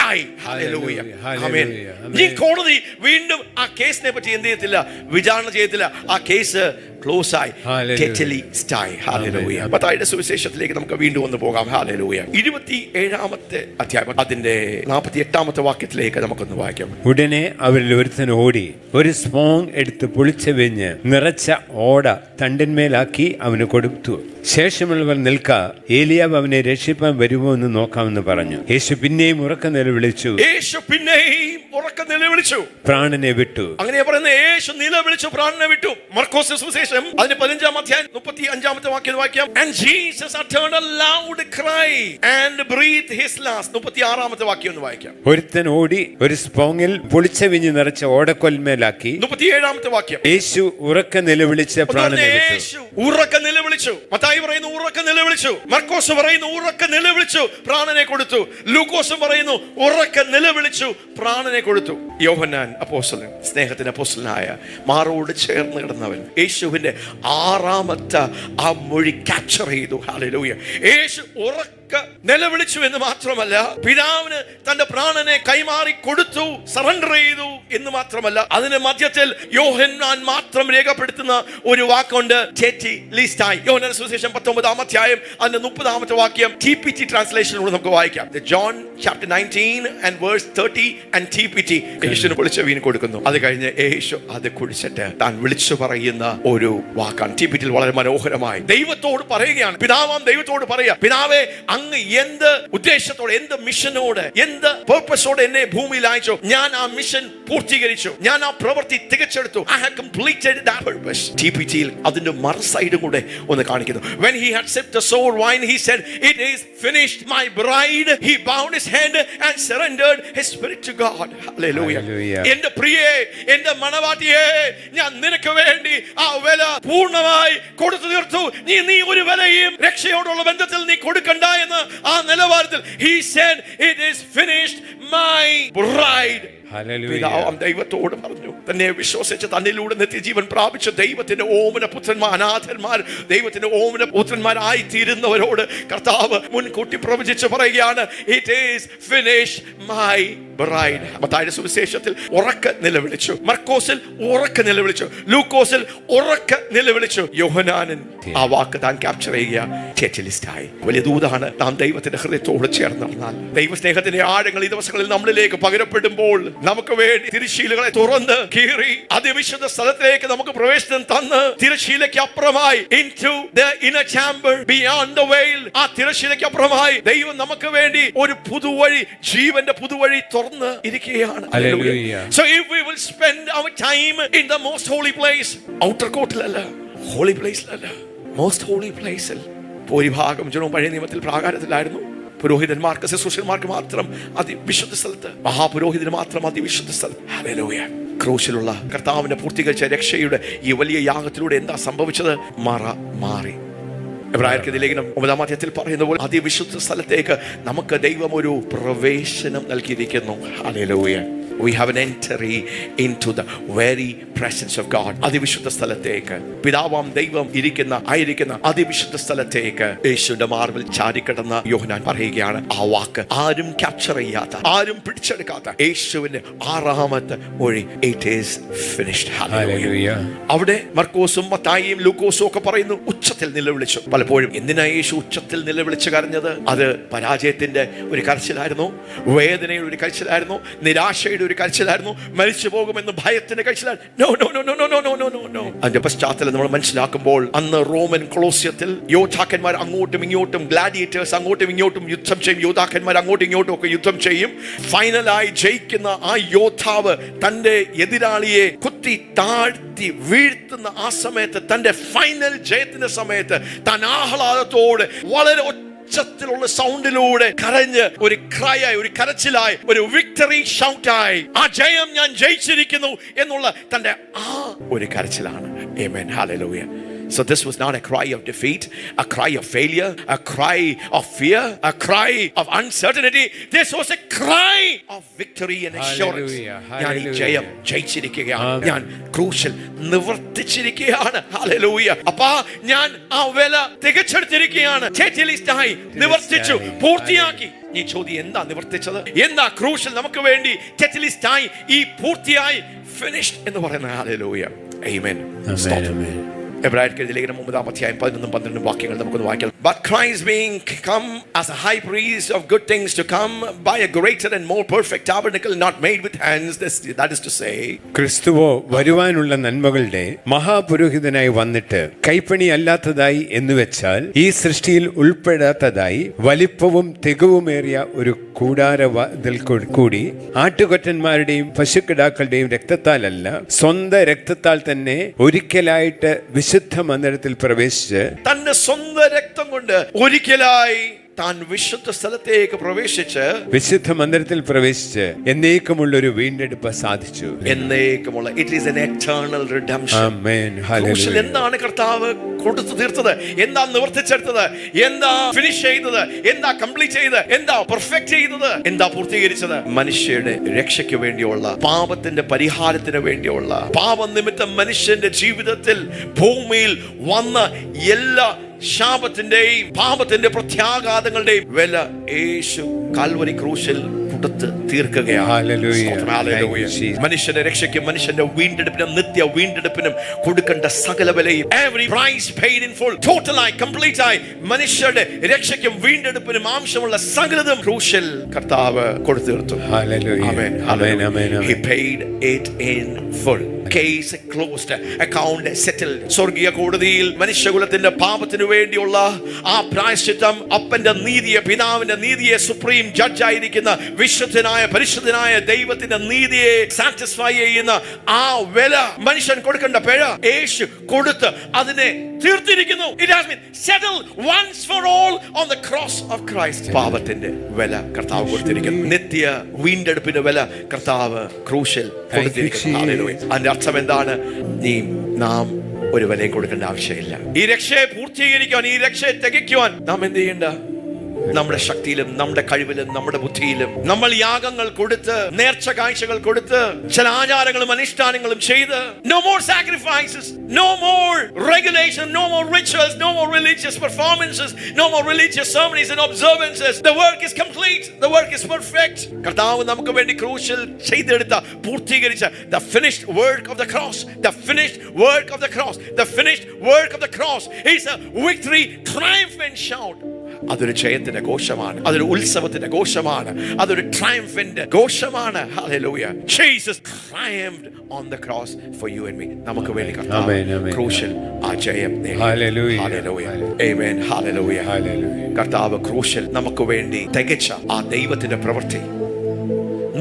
ഈ കോടതി വീണ്ടും ആ കേസിനെ പറ്റി എന്ത് ചെയ്യത്തില്ല, വിചാരണ ചെയ്യത്തില്ല, ആ കേസ് ക്ലോസ് ആയി, തെറ്റിലിസ്റ്റായി. ഹല്ലേലൂയ. മത്തായിയുടെ സുവിശേഷത്തിലേക്ക് നമുക്ക് വീണ്ടും ഒന്ന് പോകാം. ഹല്ലേലൂയ. 27-ാമത്തെ അധ്യായം അതിന്റെ 48-ാമത്തെ വാക്യത്തിലേക്ക് നമുക്കൊന്ന് വായിക്കാം. ഉടനെ അവരിൽ ഒരുത്തൻ ഓടി ഒരു സ്പോങ് എടുത്ത് പൊളിച്ചു വെഞ്ഞ് നിറച്ച ഓട തണ്ടിന്മേലാക്കി അവന് കൊടുത്തു. ശേഷമുള്ളവർ നിൽക്ക, ഏലിയാവ് അവനെ രക്ഷിപ്പാൻ വരുമോ എന്ന് നോക്കാമെന്ന് പറഞ്ഞു. യേശു പിന്നെയും ഉറക്കം നിലവിളിച്ചു. യേശു പിന്നെയും ഉറക്കെ നിലവിളിച്ചു, പ്രാണനെ വിട്ടു. അങ്ങനെ പറയുന്നത് യേശു നിലവിളിച്ചു, പ്രാണനെ വിട്ടു. മർക്കോസ് സുവിശേഷം അതിന്റെ 15-ാം അധ്യായം 35-ാമത്തെ വാക്യം വായിക്കാം. And Jesus uttered a loud cry and breathed his last. 36-ാമത്തെ വാക്യം ഒന്ന് വായിക്കാം. ഒരുത്തൻ ഓടി ഒരു സ്പോങ്ങിൽ പൊളിച്ച വിഞ്ഞ് നിറച്ച ഓടക്കൊൽമേലാക്കി. 37-ാമത്തെ വാക്യം. യേശു ഉറക്കെ നിലവിളിച്ച് പ്രാണനെ വിട്ടു. യേശു ഉറക്കെ നിലവിളിച്ചു. മത്തായി പറയുന്നു ഉറക്കെ നിലവിളിച്ചു. മർക്കോസ് പറയുന്നു ഉറക്കെ നിലവിളിച്ചു, പ്രാണനെ കൊടുത്തു. ലൂക്കോസ് പറയുന്നു ഉറക്കെ നിലവിളിച്ചു, പ്രാണനെ കൊടുത്തു. യോഹന്നാൻ അപ്പോസ്തലൻ, സ്നേഹത്തിന്റെ അപ്പോസ്തലനായ, മാറോട് ചേർന്ന് കിടന്നവൻ, യേശുവിന്റെ 6-ാമത്തെ ആ മൊഴി ക്യാപ്ചർ ചെയ്തു. ഹല്ലേലൂയ. യേശു ഉറക്കെ നിലവിളിച്ചു എന്ന് മാത്രമല്ല, പിതാവിന് തന്റെ പ്രാണനെ കൈമാറി കൊടുത്തു, സറണ്ടർ ചെയ്തു എന്ന് മാത്രമല്ല, അതിന് മധ്യത്തിൽ യോഹന്നാൻ മാത്രം രേഖപ്പെടുത്തുന്ന ഒരു വാക്കുണ്ട്, ടെറ്റിലിസ്റ്റായി. യോഹന്നാൻ സുവിശേഷം 19-ാം അധ്യായം അതിന്റെ 30-ാമത്തെ വാക്യം TPT ട്രാൻസ്ലേഷനിലൂടെ നമുക്ക് വായിക്കാം. John chapter 19 and verse 30 and TPT. യേശുവിന് പൊളിച്ച വീൻ കൊടുക്കുന്നു. അത് കഴിഞ്ഞ് യേശു അത് കുടിച്ചിട്ട് താൻ വിളിച്ചു പറയുന്ന ഒരു വാക്കാണ്. TPT വളരെ മനോഹരമായി ദൈവത്തോട് പറയുകയാണ്. പിതാവാം ദൈവത്തോട് പറയാ, പിതാവേ, അങ്ങ് എന്ത് ഉദ്ദേശത്തോടെ, എന്ത് മിഷനോട്, എന്ത് പർപ്പസോടെ എന്നെ ഭൂമിയിൽ അയച്ചോ, ഞാൻ ആ മിഷൻ പൂർത്തീകരിച്ചു, ഞാൻ ആ പ്രവൃത്തി തികച്ചെടുത്തു. I have completed that purpose. TPTയിൽ അതിന്റെ മറു സൈഡും കൂടെ ഒന്ന് കാണിക്കുന്നു. When he had sipped the sour wine, he said, "It is finished." My bride, he bowed his head and surrendered his spirit to God. Hallelujah. എന്റെ പ്രിയേ, എന്റെ മണവാട്ടിയേ, ഞാൻ നിനക്ക് വേണ്ടി ആ വില പൂർണ്ണമായി കൊടുത്തു തീർത്തു. നീ ഒരു വിലയും രക്ഷയോടുള്ള ബന്ധത്തിൽ നീ കൊടുക്കണ്ട എന്ന് ആ നിലവാരത്തിൽ he said, "It is finished, my bride." പിതാവാം ദൈവത്തോട് പറഞ്ഞു, തന്നെ വിശ്വസിച്ച് തന്നിലൂടെ നിത്യജീവൻ പ്രാപിച്ച ദൈവത്തിന്റെ ഓമന പുത്രന്മാർ, അനാഥന്മാർ, ദൈവത്തിന്റെ ഓമന പുത്രന്മാരായി തീരുന്നവരോട് കർത്താവ് മുൻകൂട്ടി പ്രവചിച്ച് പറയുകയാണ്, "It is finished, my bride." മത്തായിയുടെ സുവിശേഷത്തിൽ ഉറക്കെ നിലവിളിച്ചു, മർക്കോസിൽ ഉറക്കെ നിലവിളിച്ചു, ലൂക്കോസിൽ ഉറക്കെ നിലവിളിച്ചു. യോഹന്നാനൻ ആ വാക്ക് താൻ ക്യാപ്ചർ ചെയ്യുക, ടെറ്റിലിസ്റ്റായി. വലിയ ദൂതാണ് നാം ദൈവത്തിന്റെ ഹൃദയത്തോട് ചേർന്ന് നടന്നാൽ. ദൈവസ്നേഹത്തിന്റെ ആഴങ്ങൾ ഈ ദിവസങ്ങളിൽ നമ്മളിലേക്ക് പകരപ്പെടുമ്പോൾ നമുക്ക് വേണ്ടി തിരശ്ശീലകളെ തുറന്ന് കീറി അതിവിശുദ്ധ സ്ഥലത്തേക്ക് നമുക്ക് പ്രവേശനം തന്ന് തിരശ്ശീലയ്ക്ക് അപ്പുറമായി into the inner chamber beyond the veil, ആ തിരശ്ശീലയ്ക്ക് അപ്പുറമായി ദൈവം നമുക്ക് വേണ്ടി ഒരു പുതുവഴി, ജീവന്റെ പുതുവഴി തുറന്ന് ഇരിക്കുകയാണ്. So if we will spend our time in the most holy place, outer courtലല്ല, holy placeലല്ല, most holy placeൽ. ഭൂരിഭാഗം ജനവും പഴയ നിയമത്തിൽ പ്രാകാരത്തിലായിരുന്നു. പുരോഹിതന്മാർക്ക്, ശുശ്രൂഷന്മാർക്ക് മാത്രം അതിവിശുദ്ധ സ്ഥലത്ത്, മഹാപുരോഹിതന് മാത്രം അതിവിശുദ്ധ സ്ഥലത്ത്. ഹല്ലേലൂയ. ക്രൂശിലുള്ള കർത്താവിന്റെ പൂർത്തീകരിച്ച രക്ഷയുടെ ഈ വലിയ യാഗത്തിലൂടെ എന്താ സംഭവിച്ചത്? മറ മാറി. എബ്രായർക്ക് ലേഖനം 9-ാം അധ്യായത്തിൽ പറയുന്ന പോലെ അതിവിശുദ്ധ സ്ഥലത്തേക്ക് നമുക്ക് ദൈവം ഒരു പ്രവേശനം നൽകിയിരിക്കുന്നു. Hallelujah. We have an entry into the very presence of God. അതിവിശുദ്ധ സ്ഥലത്തേക്ക്, പിതാവാം ദൈവം ആയിരിക്കുന്ന അതിവിശുദ്ധ സ്ഥലത്തേക്ക് യേശുവിന്റെ മാർവിൽ ചാരിക്കിടന്ന യോഹന്നാൻ പറയുകയാണ് ആ വാക്ക് ആരും ക്യാപ്ചർ ചെയ്യാത്ത, ആരും പിടിച്ചെടുക്കാത്ത യേശുവിന്റെ 6-ാമത്തെ മൊഴി, "It is finished." Hallelujah. അവിടെ മർക്കോസും മത്തായിയും ലൂക്കോസും ഒക്കെ പറയുന്നു ഉച്ചത്തിൽ നിലവിളിച്ചു. പലപ്പോഴും എന്തിനാ യേശു ഉച്ചത്തിൽ നിലവിളിച്ച് കരഞ്ഞത്? അത് പരാജയത്തിന്റെ ഒരു കരച്ചിലായിരുന്നു, വേദനയുടെ ഒരു കരച്ചിലായിരുന്നു, നിരാശയുടെ ഒരു കരച്ചിലായിരുന്നു, മരിച്ചു പോകുമെന്ന് ഭയത്തിന്റെ കരച്ചിലായിരുന്നു. അതിന്റെ പശ്ചാത്തലം നമ്മൾ മനസ്സിലാക്കുമ്പോൾ അന്ന് റോമൻ കൊളോസ്യത്തിൽ യോദ്ധാക്കന്മാർ അങ്ങോട്ടും ഇങ്ങോട്ടും, ഗ്ലാഡിയേറ്റേഴ്സ് അങ്ങോട്ടും ഇങ്ങോട്ടും യുദ്ധം ചെയ്യും, യോദ്ധാക്കന്മാർ അങ്ങോട്ടും ഇങ്ങോട്ടും ഒക്കെ യുദ്ധം ചെയ്യും. ഫൈനലായി ജയിക്കുന്ന ആ യോദ്ധാവ് തന്റെ എതിരാളിയെ കുത്തി താഴ്ത്തി വീഴ്ത്തുന്ന ആ സമയത്ത്, തന്റെ ഫൈനൽ ജയത്തിന്റെ സമയത്ത് താൻ ആഹ്ലാദത്തോടെ വളരെ ഉച്ചത്തിലുള്ള സൗണ്ടിലൂടെ കരഞ്ഞ് ഒരു ക്രൈയായി, ഒരു കരച്ചിലായി, ഒരു വിക്ടറി ഷൗട്ടായി, ആ ജയം ഞാൻ ജയിച്ചിരിക്കുന്നു എന്നുള്ള തന്റെ ആ ഒരു കരച്ചിലാണ്. ആമേൻ. Hallelujah. So this was not a cry of defeat, a cry of failure, a cry of fear, a cry of uncertainty. This was a cry of victory and assurance. ഞാൻ ഈ ജയം ജയിച്ചിരിക്കുകയാണ്, ഞാൻ ക്രൂശിൽ നിവർത്തിച്ചിരിക്കുകയാണ്. ഹല്ലേലൂയ. അപ്പാ ഞാൻ ആ വില തികച്ചെടുത്തിരിക്കുകയാണ്, ടെറ്റിലിസ്റ്റായി നിവർത്തിച്ചു, പൂർത്തിയാക്കി. ഈ ചോദ്യം, എന്താ നിവർത്തിച്ചത്? എന്താ ക്രൂശിൽ നമുക്ക് വേണ്ടി ടെറ്റിലിസ്റ്റായി ഈ പൂർത്തിയായി ഫിനിഷ്ഡ് എന്ന് പറയുന്നത്? ഹല്ലേലൂയ. ആമേൻ. എബ്രായർക്ക് എഴുതിയ ലേഖനം 9:11-12 വാക്യങ്ങൾ നമുക്കൊന്ന് വായിക്കാം. But Christ being come as a high priest of good things to come by a greater and more perfect tabernacle not made with hands, that is to say, ക്രിസ്തുവോ വരുവാനുള്ള നന്മകളുടെ മഹാപുരോഹിതനായി വന്നിട്ട് കൈപ്പണി അല്ലാത്തതായി എന്ന് വെച്ചാൽ ഈ സൃഷ്ടിയിൽ ഉൾപ്പെടാത്തതായി വലിപ്പവും തികവുമേറിയ ഒരു കൂടാരവാതിൽ കൂടി ആട്ടുകൊറ്റന്മാരുടെയും പശുക്കിടാക്കളുടെയും രക്തത്താലല്ല സ്വന്തം രക്തത്താൽ തന്നെ ഒരിക്കലായിട്ട് വിശുദ്ധ മന്ദിരത്തിൽ പ്രവേശിച്ച് തന്റെ സ്വന്തം രക്തം കൊണ്ട് ഒരിക്കലായി താൻ വിശുദ്ധ സ്ഥലത്തേക്ക് പ്രവേശിച്ച് വിശുദ്ധ മന്ദിരത്തിൽ പ്രവേശിച്ച് എന്നേക്കുമുള്ള ഒരു വീണ്ടെടുപ്പ് സാധിച്ചു. എന്നേക്കുമുള്ള it is an eternal redemption. ആമേൻ. ഹല്ലേലൂയ. എന്താണ് കർത്താവ് കൊടുത്തു തീർത്തത്? എന്താ നിവർത്തിച്ചെടുത്തത്? എന്താ ഫിനിഷ് ചെയ്തത്? എന്താ കംപ്ലീറ്റ് ചെയ്തത്? എന്താ പെർഫെക്റ്റ് ചെയ്തത്? എന്താ പൂർത്തീകരിച്ചത്? മനുഷ്യരുടെ രക്ഷയ്ക്ക് വേണ്ടിയുള്ള, പാപത്തിന്റെ പരിഹാരത്തിന് വേണ്ടിയുള്ള, പാപനിമിത്തം മനുഷ്യന്റെ ജീവിതത്തിൽ ഭൂമിയിൽ വന്ന എല്ലാ ശാപത്തിന്റെയും പാപത്തിന്റെ പ്രത്യാഘാതങ്ങളുടെയും വില യേശു കാൽവരി ക്രൂശിൽ കൊടുത്ത് തീർക്കുകയാണ്. മനുഷ്യന്റെ രക്ഷയ്ക്കും മനുഷ്യന്റെ വീണ്ടെടുപ്പിനും നിത്യ വീണ്ടെടുപ്പിനും കൊടുക്കേണ്ട സകല വിലയും every price paid in full, ടോട്ടലായി കംപ്ലീറ്റ് ആയി മനുഷ്യരുടെ രക്ഷയ്ക്കും വീണ്ടെടുപ്പിനും ആവശ്യമുള്ള സകലതും ക്രൂശിൽ കർത്താവ് കൊടുത്തു തീർത്തു. He paid it in full. Case closed, account settled. സ്വർഗീയ കോടതിയിൽ മനുഷ്യകുലത്തിന്റെ പാപത്തിനു വേണ്ടിയുള്ള ആ പ്രായശ്ചിത്തം, അപ്പന്റെ നീതിയെ, പിതാവിന്റെ നീതിയെ, സുപ്രീം ജഡ്ജ് ആയിരിക്കുന്ന വിശുദ്ധനായ പരിശുദ്ധനായ ദൈവത്തിന്റെ നീതിയെ സാറ്റിസ്ഫൈ ചെയ്യുന്ന ആ വില, മനുഷ്യൻ കൊടുക്കേണ്ട പിഴ യേശു കൊടുത്ത് അതിനെ തീർത്തിരിക്കുന്നു. It has been settled once for all on the cross of Christ. പാപത്തിന്റെ വില കർത്താവ് കൊടുത്തിരിക്കുന്നു. നിത്യ വീണ്ടെടുപ്പിന്റെ വില കർത്താവ് ക്രൂശിൽ കൊടുത്തിരിക്കുന്നു. അതിന്റെ അർത്ഥം എന്താണ്? നാം ഒരു വിലയും കൊടുക്കേണ്ട ആവശ്യമില്ല. ഈ രക്ഷയെ പൂർത്തീകരിക്കുവാൻ, ഈ രക്ഷയെ തികയ്ക്കുവാൻ നാം എന്ത് ചെയ്യേണ്ട? നമ്മുടെ ശക്തിയിലും നമ്മുടെ കഴിവിലും നമ്മുടെ ബുദ്ധിയിലും നമ്മൾ യാഗങ്ങൾ കൊടുത്ത്, നേർച്ച കാഴ്ചകൾ കൊടുത്ത്, ചില ആചാരങ്ങളും അനുഷ്ഠാനങ്ങളും ചെയ്ത്, no more sacrifices, no more regulation, no more rituals, no more religious performances, no more religious ceremonies and observances. The work is complete, the work is perfect. കർത്താവ് നമുക്ക് വേണ്ടി ക്രൂശിൽ ചെയ്തെടുത്ത, പൂർത്തീകരിച്ച the finished work of the cross, the finished work of the cross, the finished work of the cross is a victory, triumphant shout. അതൊരു ജയത്തിന്റെ ഘോഷമാണ്, അതൊരു ഉത്സവത്തിന്റെ ഘോഷമാണ്, അതൊരു ട്രയംഫിന്റെ ഘോഷമാണ്. Hallelujah. Jesus triumphed on the cross for you and me. നമുക്ക് വേണ്ടി കർത്താവ് ക്രൂശിൽ ആ ജയം നേടി. Hallelujah. Hallelujah. Amen. Hallelujah. Hallelujah. കർത്താവ് ക്രൂശിൽ നമുക്ക് വേണ്ടി തികച്ച ആ ദൈവത്തിന്റെ പ്രവൃത്തി,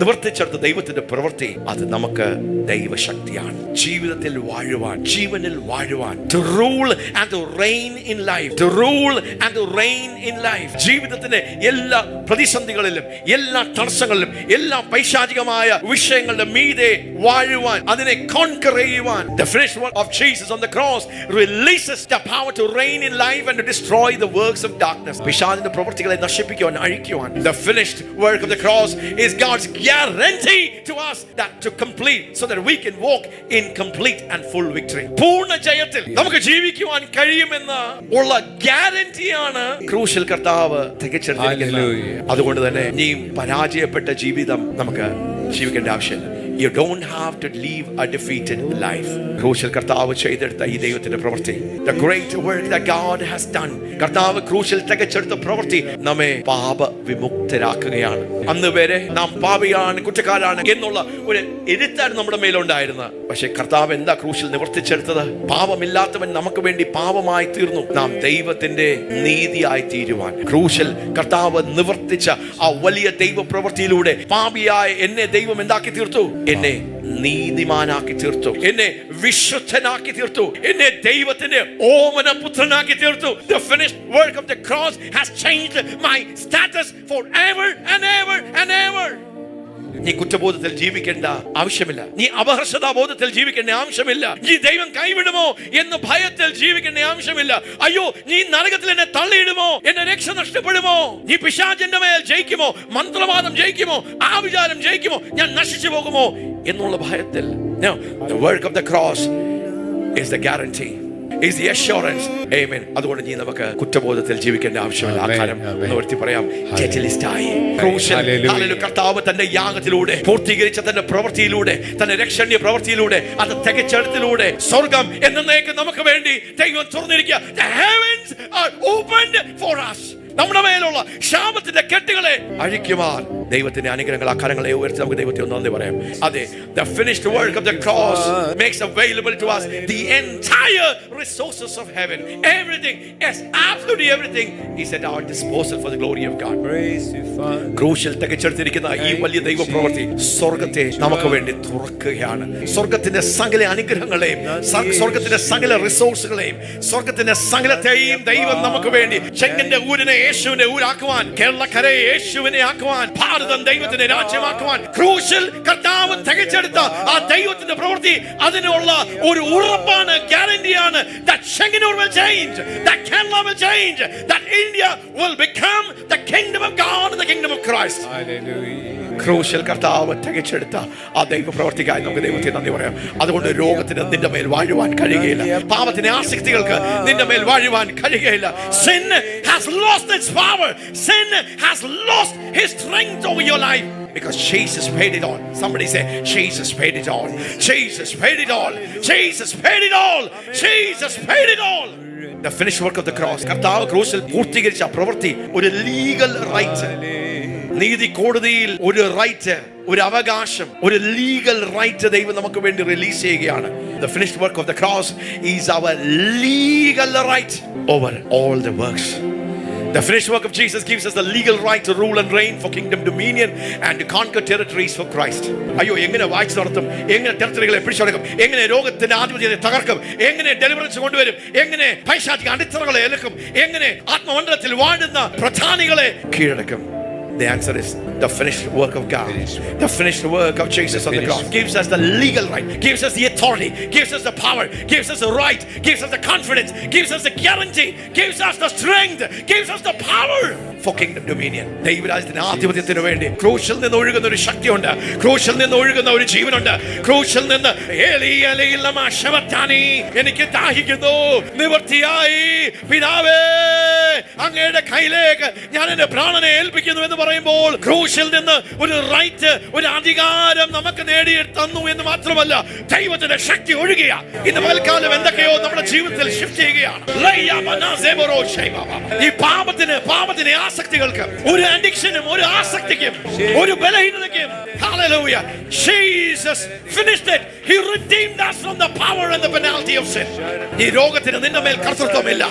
നിവർത്തിച്ചെടുത്ത ദൈവത്തിന്റെ പ്രവൃത്തി, അത് നമുക്ക് ദൈവശക്തിയാണ്. ജീവിതത്തിൽ വാഴുവാൻ, ജീവനിൽ വാഴുവാൻ, to rule and to reign in life, to rule and to reign in life. ജീവിതത്തിന്റെ എല്ലാ പ്രതിസന്ധികളിലും, എല്ലാ തടസ്സങ്ങളിലും, എല്ലാ പൈശാചികമായ വിഷയങ്ങളുടെ മീതെ വാഴുവാൻ, അതിനെ കോൺകർ ചെയ്യുവാൻ, the finished work of Jesus on the cross releases the power to reign in life and to destroy the works of darkness. പിശാചിന്റെ പ്രവൃത്തികളെ നശിപ്പിക്കുവാൻ, അഴിക്കുവാൻ. The finished work of the cross is God's guarantee to us that to complete, so that we can walk in complete and full victory. പൂർണ്ണ ജയത്തിൽ നമുക്ക് ജീവിക്കുവാൻ കഴിയുമെന്ന ഉള്ള ഗ്യാരണ്ടിയാണ് ക്രൂശിൽ കർത്താവ് തികച്ചെടുത്തിരിക്കുന്നത്. അതുകൊണ്ട് തന്നെ നീ പരാജയപ്പെട്ട ജീവിതം നമുക്ക് ജീവിക്കേണ്ട ആവശ്യമില്ല. You don't have to live a defeated life. ക്രൂശിൽ കർത്താവ് ചെയ്തെടുത്ത ഈ ദൈവത്തിന്റെ പ്രവൃത്തി, the great work that God has done, കർത്താവ് ക്രൂശിൽ തികച്ചെടുത്ത പ്രവൃത്തി നമ്മെ പാപ വിമുക്തരാക്കുകയാണ്. അന്ന് വരെ നാം പാപിയാണ്, കുറ്റക്കാരാണ് എന്നുള്ള ഒരു എഴുത്താണ് നമ്മുടെ മേലുണ്ടായിരുന്നത്. പക്ഷെ കർത്താവ് എന്താ ക്രൂശിൽ നിവർത്തിച്ചെടുത്തത്? പാപമില്ലാത്തവൻ നമുക്ക് വേണ്ടി പാപമായി തീർന്നു, നാം ദൈവത്തിന്റെ നീതിയായി തീരുവാൻ. ക്രൂശിൽ കർത്താവ് നിവർത്തിച്ച ആ വലിയ ദൈവ പ്രവൃത്തിയിലൂടെ പാപിയായ എന്നെ ദൈവം എന്താക്കി തീർത്തു? എന്നെ നീതിമാനാക്കി തീർത്തു, എന്നെ വിശുദ്ധനാക്കി തീർത്തു, എന്നെ ദൈവത്തിന്റെ ഓമന പുത്രനാക്കി തീർത്തു. The finished work of the cross has changed my status forever and ever and ever. നീ കുറ്റബോധത്തിൽ ജീവിക്കേണ്ട ആവശ്യമില്ല, നീ അപഹർഷതാബോധത്തിൽ ജീവിക്കേണ്ട ആവശ്യമില്ല, നീ ദൈവം കൈവിടുമോ എന്ന് ഭയത്തിൽ ജീവിക്കേണ്ട ആവശ്യമില്ല. അയ്യോ, നീ നരകത്തിൽ എന്നെ തള്ളിയിടുമോ, എന്റെ രക്ഷ നഷ്ടപ്പെടുമോ, നീ പിശാചിന്റെ മേൽ ജയിക്കുമോ, മന്ത്രവാദം ജയിക്കുമോ, ആവിചാരം ജയിക്കുമോ, ഞാൻ നശിച്ചു പോകുമോ എന്നുള്ള ഭയത്തിൽ. No, the work of the cross is the guarantee. is the assurance. Amen. അതുകൊണ്ട് നീ നമുക്ക് കുറ്റബോധത്തിൽ ജീവിക്കേണ്ട ആവശ്യമില്ല. ആ കാര്യം നിർത്തി പറയാം. കർത്താവ് തന്റെ യാഗത്തിലൂടെ പൂർത്തീകരിച്ച തന്റെ പ്രവൃത്തിയിലൂടെ, തന്റെ രക്ഷണീയ പ്രവൃത്തിയിലൂടെ, അത് തികച്ചെടുത്തിലൂടെ സ്വർഗം എന്നേക്കും നമുക്ക് വേണ്ടി ദൈവം തുറന്നിരിക്കുക. The heavens are opened for us. നമ്മുടെ മേലുള്ള ശാപത്തിന്റെ കെട്ടുകളെ അഴിക്കുവാൻ ദൈവത്തിന്റെ അനുഗ്രഹങ്ങൾ, ആ കരങ്ങളെ ഉയർത്തി നമുക്ക് ദൈവത്തെ ഒന്ന് നന്ദി പറയാം. അതെ, the finished work of the cross makes available to us the entire resources of heaven. Everything, yes, absolutely everything is at our disposal for the glory of God. ക്രൂശിൽ തികച്ചെടുത്തിരിക്കുന്ന ഈ വലിയ ദൈവ പ്രവൃത്തി സ്വർഗത്തെ നമുക്ക് വേണ്ടി തുറക്കുകയാണ്. സ്വർഗത്തിന്റെ സകല അനുഗ്രഹങ്ങളെയും, സ്വർഗത്തിന്റെ സകല റിസോഴ്സുകളെയും, സ്വർഗത്തിന്റെ സകലത്തെയും ദൈവം നമുക്ക് വേണ്ടി ചെങ്ങന്റെ ഊരിനെ യേശുവിനെ ഊരാക്കുവാൻ, കേരളക്കരയെ യേശുവിനെ ആക്കുവാൻ, ഭാരതം ദൈവത്തിന്റെ രാജ്യമാക്കുവാൻ ക്രൂശിൽ കർത്താവ് തികച്ചെടുത്ത ആ ദൈവത്തിന്റെ പ്രവൃത്തി അതിനുള്ള ഒരു ഉറപ്പാണ്, ഗ്യാരണ്ടിയാണ്. That Shenganur will change, that Kerala will change, that India will become the kingdom of God and the kingdom of Christ. Hallelujah. ക്രൂശിൽ കർത്താവ് തികച്ചെടുത്ത ആ ദൈവ പ്രവർത്തിക്കായി നമുക്ക് ദൈവത്തെ നന്ദി പറയാം. അതുകൊണ്ട് രോഗത്തിന് നിന്റെ മേൽ വാഴുവാൻ കഴിയുകയില്ല, പാപത്തിന്റെ ആസക്തികൾക്ക് നിന്റെ മേൽ വാഴുവാൻ കഴിയുകയില്ല. Sin has lost its power. Sin has lost his strength over your life because Jesus paid it all. Somebody say, Jesus paid it all. Jesus paid it all. Jesus paid it all. Jesus paid it all. The finished work of the cross. കർത്താവ് ക്രൂശിൽ പൂർത്തീകരിച്ച പ്രവൃത്തി ഒരു legal right, നീതി കോടതിയിൽ ഒരു right, ഒരു അവകാശം, ഒരു ലീഗൽ റൈറ്റ് ദൈവം നമുക്ക് വേണ്ടി റിലീസ് ചെയ്യുകയാണ്. The finished work of the cross is our legal right over all the works. The finished work of Jesus gives us the legal right to rule and reign for kingdom dominion and to conquer territories for Christ. അയ്യോ, എങ്ങനെ വായിച്ചു നടത്തും, എങ്ങനെ ടെറിട്ടറികളെ പിടിച്ചെടുക്കും, എങ്ങനെ രോഗത്തിന്റെ ആധിപത്യത്തെ തകർക്കും, എങ്ങനെ deliverance കൊണ്ടുവരും, എങ്ങനെ പൈശാചിക അടിത്തറകളെ എലുക്കും, എങ്ങനെ ആത്മമണ്ഡലത്തിൽ വാഴുന്ന പ്രധാനികളെ കീഴടക്കും? The answer is the finished work of God. The finished work of Jesus on the cross gives us the legal right, gives us the authority, gives us the power, gives us the right, gives us the confidence, gives us the guarantee, gives us the strength, gives us the power for kingdom dominion. ദൈവരാജ്യത്തിന്റെ ആധിപത്യത്തിന് വേണ്ടി ക്രൂശിൽ നിന്ന് ഒഴുകുന്ന ഒരു ശക്തിയുണ്ട്, ക്രൂശിൽ നിന്ന് ഒഴുകുന്ന ഒരു ജീവനുണ്ട്. ക്രൂശിൽ നിന്ന് ഏലി ഏലി ലമാ ശബക്താനി, എനിക്ക് ദാഹിക്കുന്നു, നിവൃത്തിയായി പിതാവേ അങ്ങയുടെ കയ്യിലേക്ക് ഞാൻ എന്റെ പ്രാണനെ ഏൽപ്പിക്കുന്നു എന്ന് പറയുമ്പോൾ ക്രൂശിൽ നിന്ന് ഒരു റൈറ്റ്, ഒരു അധികാരം നമുക്ക് നേടി തന്നു എന്ന് മാത്രമല്ല, ദൈവത്തിന്റെ ശക്തി ഒഴുകുക. ഇന്ന് പകൽക്കാലം എന്തൊക്കെയോ നമ്മുടെ ജീവിതത്തിൽ ഷിഫ്റ്റ് ചെയ്യുകയാണ്. ഈ പാപത്തിന് ആസക്തികൾക്ക്, ഒരു അഡിക്ഷനും, ഒരു ആസക്തിക്കും, ഒരു ബലഹീനതയ്ക്കും, hallelujah, Jesus finished it. He redeemed us from the power and the penalty of sin. ഈ രോഗത്തിന് നിന്റെ മേൽ കർത്തൃത്വമില്ല,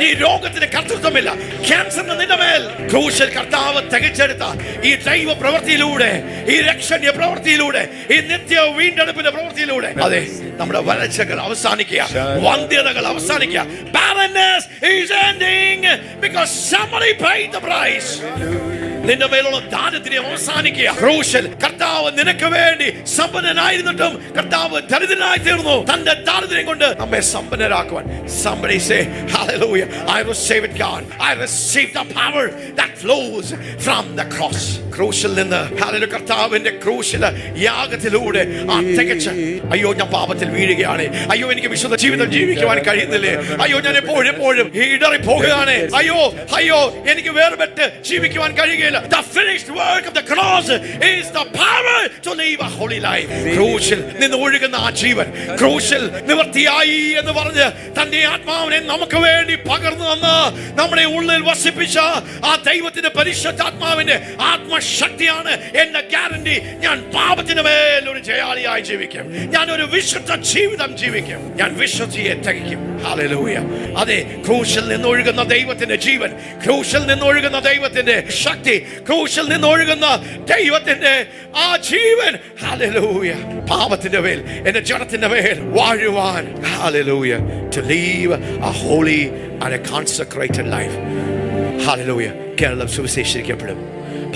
ഈ രോഗത്തിന് കർത്തൃത്വമില്ല, ക്യാൻസറിന് നിന്റെ മേൽ ക്രൂശിൽ കർത്താവ് തികച്ചെടുത്ത ഈ ദൈവ പ്രവൃത്തിയിലൂടെ, ഈ രക്ഷണീയ പ്രവൃത്തിയിലൂടെ, ഈ നിത്യ വീണ്ടെടുപ്പിന്റെ പ്രവൃത്തിയിലൂടെ, അതെ, നമ്മുടെ വരൾച്ചകൾ അവസാനിക്കുക, വന്ധ്യതകൾ അവസാനിക്കുക. Barrenness is ending because somebody paid the price. നിന്റെ മേലുള്ള ദാരിദ്ര്യം അവസാനിക്കുക. ക്രൂശിൽ കർത്താവ് നിനക്ക് വേണ്ടി സമ്പന്നനായിരുന്നിട്ടും കർത്താവ് ദരിദ്രനായി തീർന്നു, തന്റെ ദാരിദ്ര്യം കൊണ്ട് നമ്മെ സമ്പന്നരാക്കുവാൻ. Somebody say, hallelujah, I receive it, God. I receive the power that flows from the cross. ക്രൂശിൽ നിന്ന്, hallelujah, കർത്താവിന്റെ ക്രൂശിലെ യാഗത്തിലൂടെ ആ തികച്ച, അയ്യോ ഞാൻ പാപത്തിൽ വീഴുകയാണ്, അയ്യോ എനിക്ക് വിശുദ്ധ ജീവിതം ജീവിക്കുവാൻ കഴിയുന്നില്ലേ, അയ്യോ ഞാൻ എപ്പോഴും ഇടറി പോകുകയാണ്, അയ്യോ എനിക്ക് വേർപെട്ട് ജീവിക്കുവാൻ കഴിയുകയില്ല. The finished work of the cross is the power to live a holy life. ക്രൂശിൽ നിന്ന് ഒഴുകുന്ന ആ ജീവൻ, ക്രൂശിൽ നിവൃത്തിയായി എന്ന് പറഞ്ഞ് തന്റെ ആത്മാവിനെ നമുക്ക് വേണ്ടി പകർന്നു തന്ന, നമ്മുടെ ഉള്ളിൽ വസിപ്പിച്ച ആ ദൈവത്തിന്റെ പരിശുദ്ധാത്മാവിന്റെ ആത്മശക്തിയാണ് എന്റെ ഗ്യാരണ്ടി. ഞാൻ പാപത്തിന് മേൽ ഒരു ജയാളിയായി ജീവിക്കും, ഞാൻ ഒരു വിശുദ്ധ ജീവിതം ജീവിക്കും, ഞാൻ വിശുദ്ധിയെ തികയ്ക്കും. ഹല്ലേലൂയ. അതെ, ക്രൂശിൽ നിന്ന് ഒഴുകുന്ന ദൈവത്തിന്റെ ജീവൻ, ക്രൂശിൽ നിന്ന് ഒഴുകുന്ന ദൈവത്തിന്റെ ശക്തി, ക്രൂശിൽ നിന്ന് ഒഴുകുന്ന ദൈവത്തിന്റെ ആ ജീവൻ, ഹല്ലേലൂയ, പാപത്തിന്റെ മേൽ, എന്റെ ജഡത്തിന്റെ മേൽ വാഴുവാൻ, ഹല്ലേലൂയ, to live a holy and a consecrated life. ഹല്ലേലൂയ. കേരളം സുവിശേഷീകരിക്കപ്പെടും,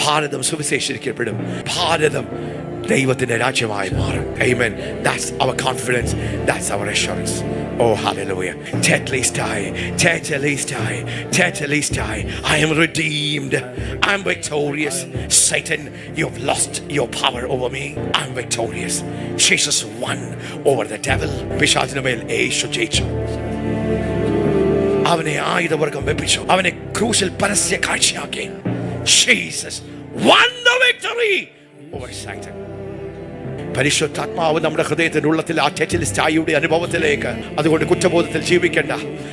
ഭാരതം സുവിശേഷീകരിക്കപ്പെടും, ഭാരതം ദൈവത്തിന്റെ രാജ്യമായി മാറും. Amen. That's our confidence, that's our assurance. Oh, hallelujah. Tetelestai, tetelestai, tetelestai. I am redeemed. I am victorious. Satan, you have lost your power over me. I am victorious. Jesus won over the devil. പിശാചിന്റെ മേൽ യേശു ജയിച്ചു. അവനെ ആയുധവർഗം വെപ്പിച്ചു, അവനെ ക്രൂശിൽ പരസ്യ കാഴ്ചയാക്കി. Jesus won the victory over Satan. പരിശുദ്ധാത്മാവ് നമ്മുടെ ഹൃദയത്തിന്റെ ഉള്ളത്തിൽ ആ ടെറ്റിലിസ്റ്റായുടെ അനുഭവത്തിലേക്ക്, അതുകൊണ്ട് കുറ്റബോധത്തിൽ ജീവിക്കേണ്ട.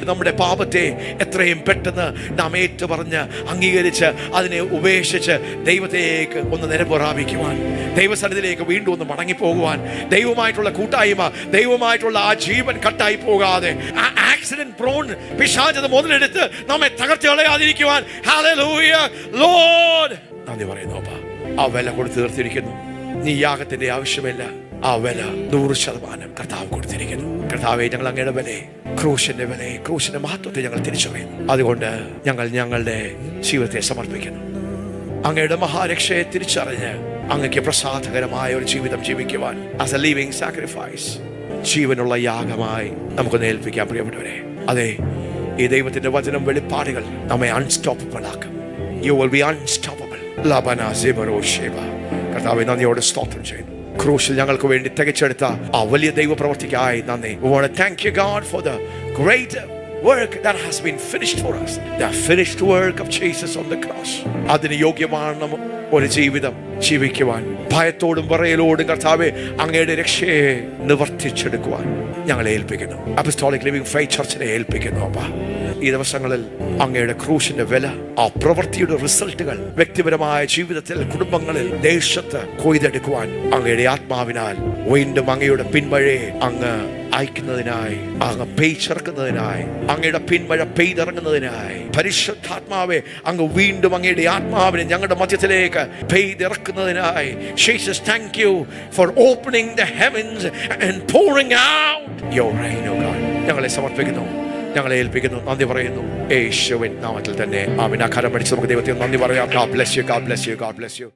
നമ്മുടെ പാപത്തെ എത്രയും പെട്ടെന്ന് നാം ഏറ്റുപറഞ്ഞ് അംഗീകരിച്ച് അതിനെ ഉപേക്ഷിച്ച് ദൈവത്തേക്ക് ഒന്ന് നിരപുറാപിക്കുവാൻ, ദൈവസന്നിധിയിലേക്ക് വീണ്ടും ഒന്ന് മടങ്ങിപ്പോകുവാൻ, ദൈവമായിട്ടുള്ള കൂട്ടായ്മ, ദൈവമായിട്ടുള്ള ആ ജീവൻ കട്ടായി പോകാതെ, ആ ആക്സിഡന്റ് പ്രോൺ പിശാചത മുതലെടുത്ത് നമ്മെ തകർത്ത് കളയാതിരിക്കുവാൻ ഹല്ലേലൂയ ലോർഡ് നന്ദി പറയുന്നു. അപ്പാ, ആ വില കൊടുത്ത് തീർത്തിരിക്കുന്നു. നീ യാഗത്തിന്റെ ആവശ്യമില്ല, ആ വില 100% കർത്താവ് കൊടുത്തിരിക്കുന്നു. കർത്താവെ, ഞങ്ങൾ അങ്ങയുടെ വിലയെ, ക്രൂശിന്റെ വിലയെ, ക്രൂശിന്റെ മഹത്വത്തെ ഞങ്ങൾ തിരിച്ചറിയുന്നു. അതുകൊണ്ട് ഞങ്ങൾ ഞങ്ങളുടെ ജീവിതത്തെ സമർപ്പിക്കുന്നു. അങ്ങയുടെ മഹാരക്ഷയെ തിരിച്ചറിഞ്ഞ് അങ്ങയ്ക്ക് പ്രസാദകരമായ ഒരു ജീവിതം ജീവിക്കുവാൻ, ആസ് എ ലിവിംഗ് സാക്രിഫൈസ്, ജീവനുള്ള യാഗമായി നമുക്കൊന്ന് ഏൽപ്പിക്കാം. പ്രിയപ്പെട്ടവരെ, അതെ, ഈ ദൈവത്തിന്റെ വചനം വെളിപ്പാടുകൾ നമ്മെ അൺസ്റ്റോപ്പബിൾ ആക്കും. You will be unstoppable. ലബന സിബറോ ഷേബ. കർത്താവേ, നന്ദിയോടെ സ്തോത്രം ചെയ്യുന്നു. ക്രൂശിൽ ഞങ്ങൾക്ക് വേണ്ടി തികച്ചെടുത്ത ആ വലിയ ദൈവ പ്രവർത്തിക്കായി നന്ദി. We want to thank you, God, for the great work that has been finished for us. The finished work of Jesus on the cross. അതിന് യോഗ്യമാണ് ഒരു ജീവിതം ജീവിക്കുവാൻ, ഭയത്തോടും പറയലോടും കർത്താവേ അങ്ങയുടെ രക്ഷയെ നിവർത്തിച്ചെടുക്കുവാൻ ഞങ്ങളെ ഏൽപ്പിക്കുന്നു. അപ്പസ്തോലിക് ലിവിംഗ് ഫെയ്ത്ത് ചർച്ചിനെ ഏൽപ്പിക്കുന്നു. അപ്പാ, ഈ ദിവസങ്ങളിൽ അങ്ങയുടെ ക്രൂശിന്റെ വില, ആ പ്രവൃത്തിയുടെ റിസൾട്ടുകൾ വ്യക്തിപരമായ ജീവിതത്തിൽ, കുടുംബങ്ങളിൽ, ദേശത്ത് കൊയ്തെടുക്കുവാൻ അങ്ങയുടെ ആത്മാവിനാൽ വീണ്ടും അങ്ങയുടെ പിന്മഴയെ അങ്ങ് അയക്കുന്നതിനായി, അങ്ങ് പെയ്ച്ചിറക്കുന്നതിനായി, അങ്ങയുടെ പിന്മഴ പെയ്തിറങ്ങുന്നതിനായി, പരിശുദ്ധാത്മാവെ അങ്ങ് വീണ്ടും അങ്ങയുടെ ആത്മാവിനെ ഞങ്ങളുടെ മധ്യത്തിലേക്ക് പെയ്തിറക്കുന്നതിനായി, Jesus, thank you for opening the heavens and pouring out your rain, oh God. ഞങ്ങളെ സമർപ്പിക്കുന്നു, ഞങ്ങളെ ഏൽപ്പിക്കുന്നു, നന്ദി പറയുന്നു. യേശുവിൻ നാമത്തിൽ തന്നെ ആമേൻ. ആ കരം പിടിച്ച് നമുക്ക് ദൈവത്തെ നന്ദി പറയാം. God bless you, God bless you, God bless you.